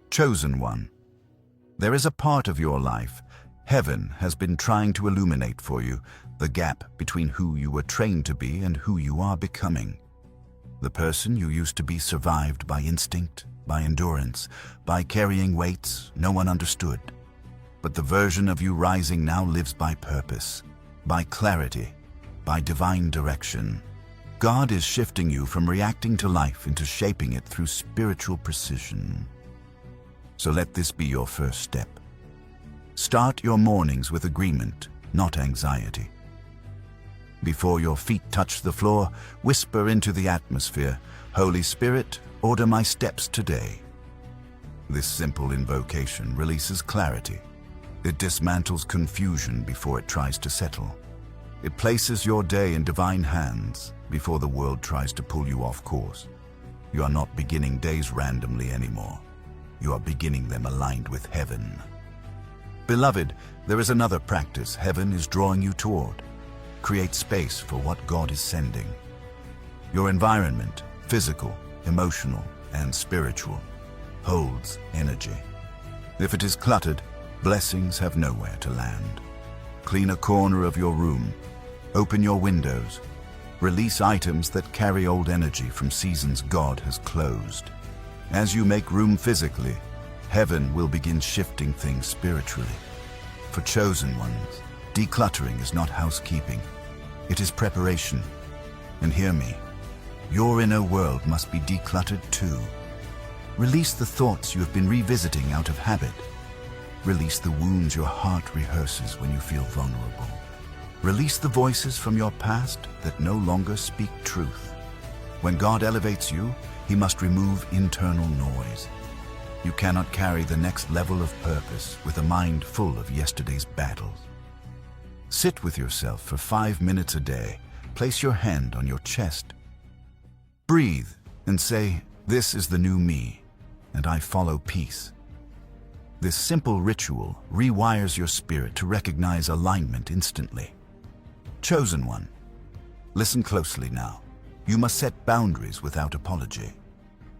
Chosen one, there is a part of your life heaven has been trying to illuminate for you, the gap between who you were trained to be and who you are becoming. The person you used to be survived by instinct, by endurance, by carrying weights no one understood. But the version of you rising now lives by purpose, by clarity, by divine direction. God is shifting you from reacting to life into shaping it through spiritual precision. So let this be your first step. Start your mornings with agreement, not anxiety. Before your feet touch the floor, whisper into the atmosphere, "Holy Spirit, order my steps today." This simple invocation releases clarity. It dismantles confusion before it tries to settle. It places your day in divine hands before the world tries to pull you off course. You are not beginning days randomly anymore. You are beginning them aligned with heaven. Beloved, there is another practice heaven is drawing you toward. Create space for what God is sending. Your environment, physical, emotional, and spiritual, holds energy. If it is cluttered, blessings have nowhere to land. Clean a corner of your room. Open your windows. Release items that carry old energy from seasons God has closed. As you make room physically, heaven will begin shifting things spiritually. For chosen ones, decluttering is not housekeeping. It is preparation. And hear me, your inner world must be decluttered too. Release the thoughts you have been revisiting out of habit. Release the wounds your heart rehearses when you feel vulnerable. Release the voices from your past that no longer speak truth. When God elevates you, He must remove internal noise. You cannot carry the next level of purpose with a mind full of yesterday's battles. Sit with yourself for 5 minutes a day. Place your hand on your chest. Breathe and say, "This is the new me, and I follow peace." This simple ritual rewires your spirit to recognize alignment instantly. Chosen one, listen closely now. You must set boundaries without apology.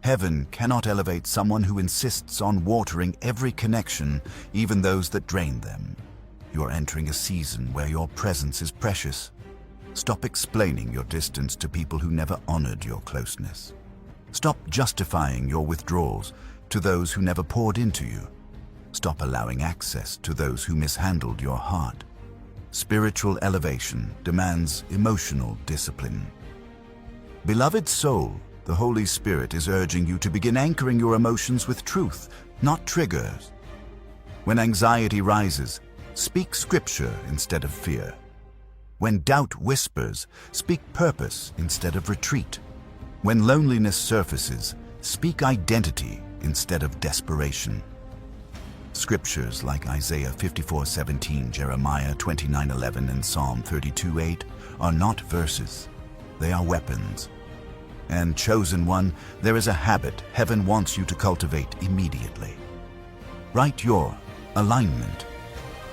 Heaven cannot elevate someone who insists on watering every connection, even those that drain them. You are entering a season where your presence is precious. Stop explaining your distance to people who never honored your closeness. Stop justifying your withdrawals to those who never poured into you. Stop allowing access to those who mishandled your heart. Spiritual elevation demands emotional discipline. Beloved soul, the Holy Spirit is urging you to begin anchoring your emotions with truth, not triggers. When anxiety rises, speak scripture instead of fear. When doubt whispers, speak purpose instead of retreat. When loneliness surfaces, speak identity instead of desperation. Scriptures like Isaiah 54:17, Jeremiah 29:11, and Psalm 32:8 are not verses. They are weapons. And chosen one, there is a habit heaven wants you to cultivate immediately. Write your Alignment.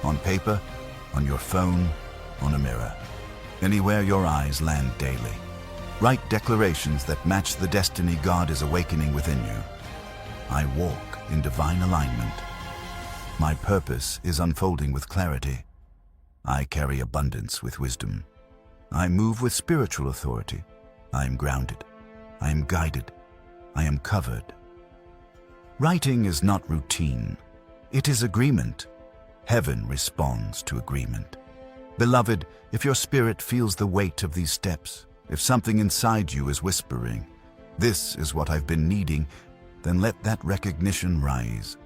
On paper, on your phone, on a mirror. Anywhere your eyes land daily. Write declarations that match the destiny God is awakening within you. I walk in divine alignment. My purpose is unfolding with clarity. I carry abundance with wisdom. I move with spiritual authority. I am grounded. I am guided. I am covered. Writing is not routine. It is agreement. Heaven responds to agreement. Beloved, if your spirit feels the weight of these steps, if something inside you is whispering, "This is what I've been needing," then let that recognition rise.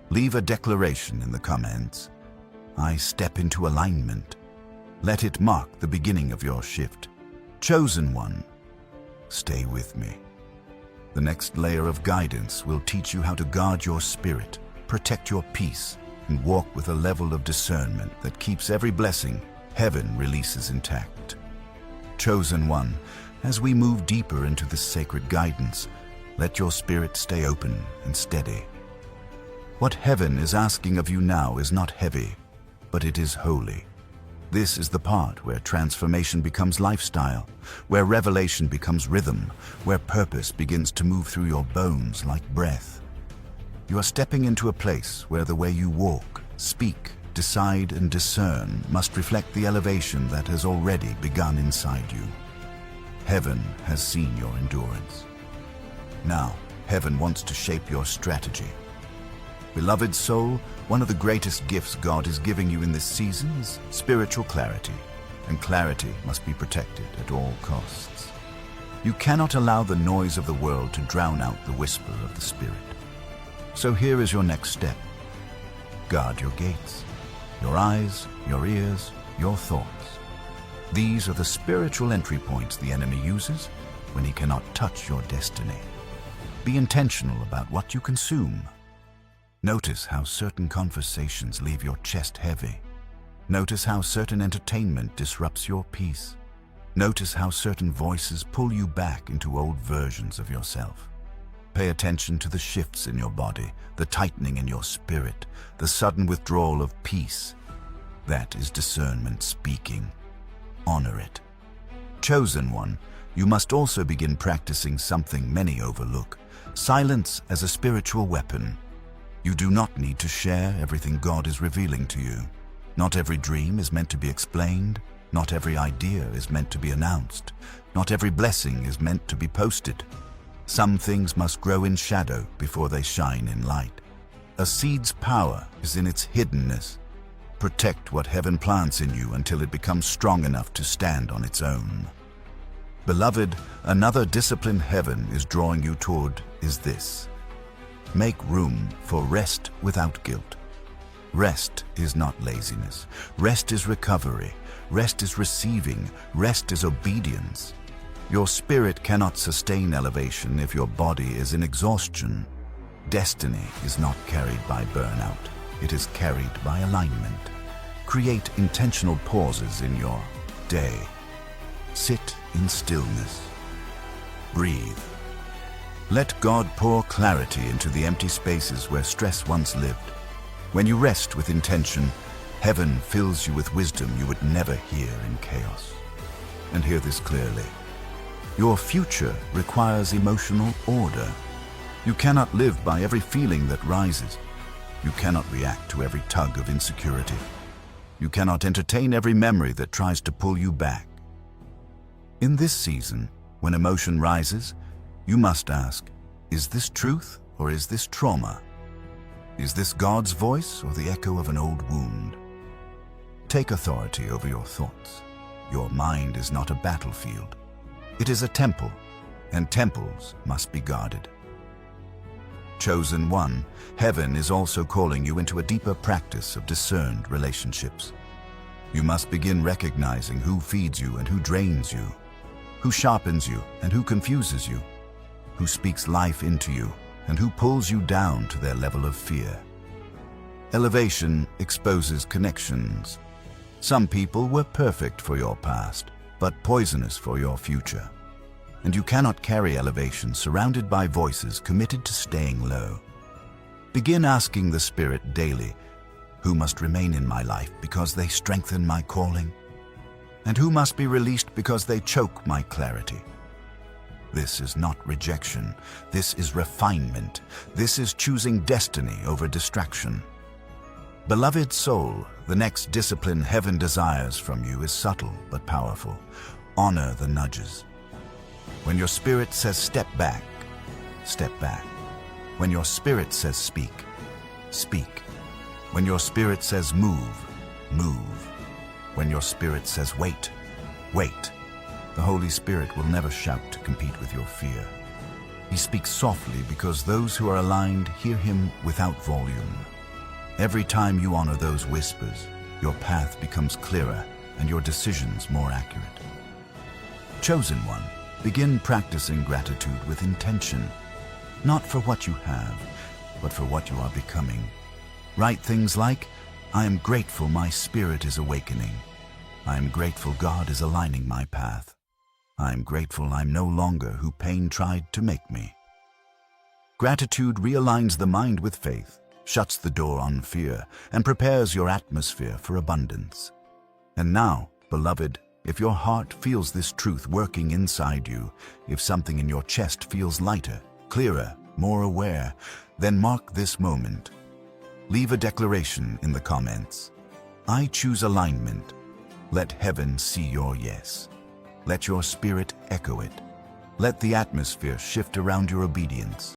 Leave a declaration in the comments. I step into alignment. Let it mark the beginning of your shift. Chosen one, stay with me. The next layer of guidance will teach you how to guard your spirit, protect your peace, and walk with a level of discernment that keeps every blessing heaven releases intact. Chosen one, as we move deeper into this sacred guidance, let your spirit stay open and steady. What heaven is asking of you now is not heavy, but it is holy. This is the part where transformation becomes lifestyle, where revelation becomes rhythm, where purpose begins to move through your bones like breath. You are stepping into a place where the way you walk, speak, decide, and discern must reflect the elevation that has already begun inside you. Heaven has seen your endurance. Now, heaven wants to shape your strategy. Beloved soul, one of the greatest gifts God is giving you in this season is spiritual clarity, and clarity must be protected at all costs. You cannot allow the noise of the world to drown out the whisper of the Spirit. So here is your next step. Guard your gates, your eyes, your ears, your thoughts. These are the spiritual entry points the enemy uses when he cannot touch your destiny. Be intentional about what you consume. Notice how certain conversations leave your chest heavy. Notice how certain entertainment disrupts your peace. Notice how certain voices pull you back into old versions of yourself. Pay attention to the shifts in your body, the tightening in your spirit, the sudden withdrawal of peace. That is discernment speaking. Honor it. Chosen one, you must also begin practicing something many overlook: silence as a spiritual weapon. You do not need to share everything God is revealing to you. Not every dream is meant to be explained. Not every idea is meant to be announced. Not every blessing is meant to be posted. Some things must grow in shadow before they shine in light. A seed's power is in its hiddenness. Protect what heaven plants in you until it becomes strong enough to stand on its own. Beloved, another discipline heaven is drawing you toward is this: make room for rest without guilt. Rest is not laziness. Rest is recovery. Rest is receiving. Rest is obedience. Your spirit cannot sustain elevation if your body is in exhaustion. Destiny is not carried by burnout. It is carried by alignment. Create intentional pauses in your day. Sit in stillness. Breathe. Let God pour clarity into the empty spaces where stress once lived. When you rest with intention, heaven fills you with wisdom you would never hear in chaos. And hear this clearly: your future requires emotional order. You cannot live by every feeling that rises. You cannot react to every tug of insecurity. You cannot entertain every memory that tries to pull you back. In this season, when emotion rises, you must ask, is this truth or is this trauma? Is this God's voice or the echo of an old wound? Take authority over your thoughts. Your mind is not a battlefield. It is a temple, and temples must be guarded. Chosen one, heaven is also calling you into a deeper practice of discerned relationships. You must begin recognizing who feeds you and who drains you, who sharpens you and who confuses you, who speaks life into you and who pulls you down to their level of fear. Elevation exposes connections. Some people were perfect for your past, but poisonous for your future. And you cannot carry elevation surrounded by voices committed to staying low. Begin asking the Spirit daily, Who must remain in my life because they strengthen my calling? And who must be released because they choke my clarity? This is not rejection. This is refinement. This is choosing destiny over distraction. Beloved soul, the next discipline heaven desires from you is subtle but powerful. Honor the nudges. When your spirit says step back, step back. When your spirit says speak, speak. When your spirit says move, move. When your spirit says wait, wait. The Holy Spirit will never shout to compete with your fear. He speaks softly because those who are aligned hear him without volume. Every time you honor those whispers, your path becomes clearer and your decisions more accurate. Chosen one, begin practicing gratitude with intention, not for what you have, but for what you are becoming. Write things like, I am grateful my spirit is awakening. I am grateful God is aligning my path. I am grateful I'm no longer who pain tried to make me. Gratitude realigns the mind with faith, shuts the door on fear, and prepares your atmosphere for abundance. And now, beloved, if your heart feels this truth working inside you, if something in your chest feels lighter, clearer, more aware, then mark this moment. Leave a declaration in the comments. I choose alignment. Let heaven see your yes. Let your spirit echo it. Let the atmosphere shift around your obedience.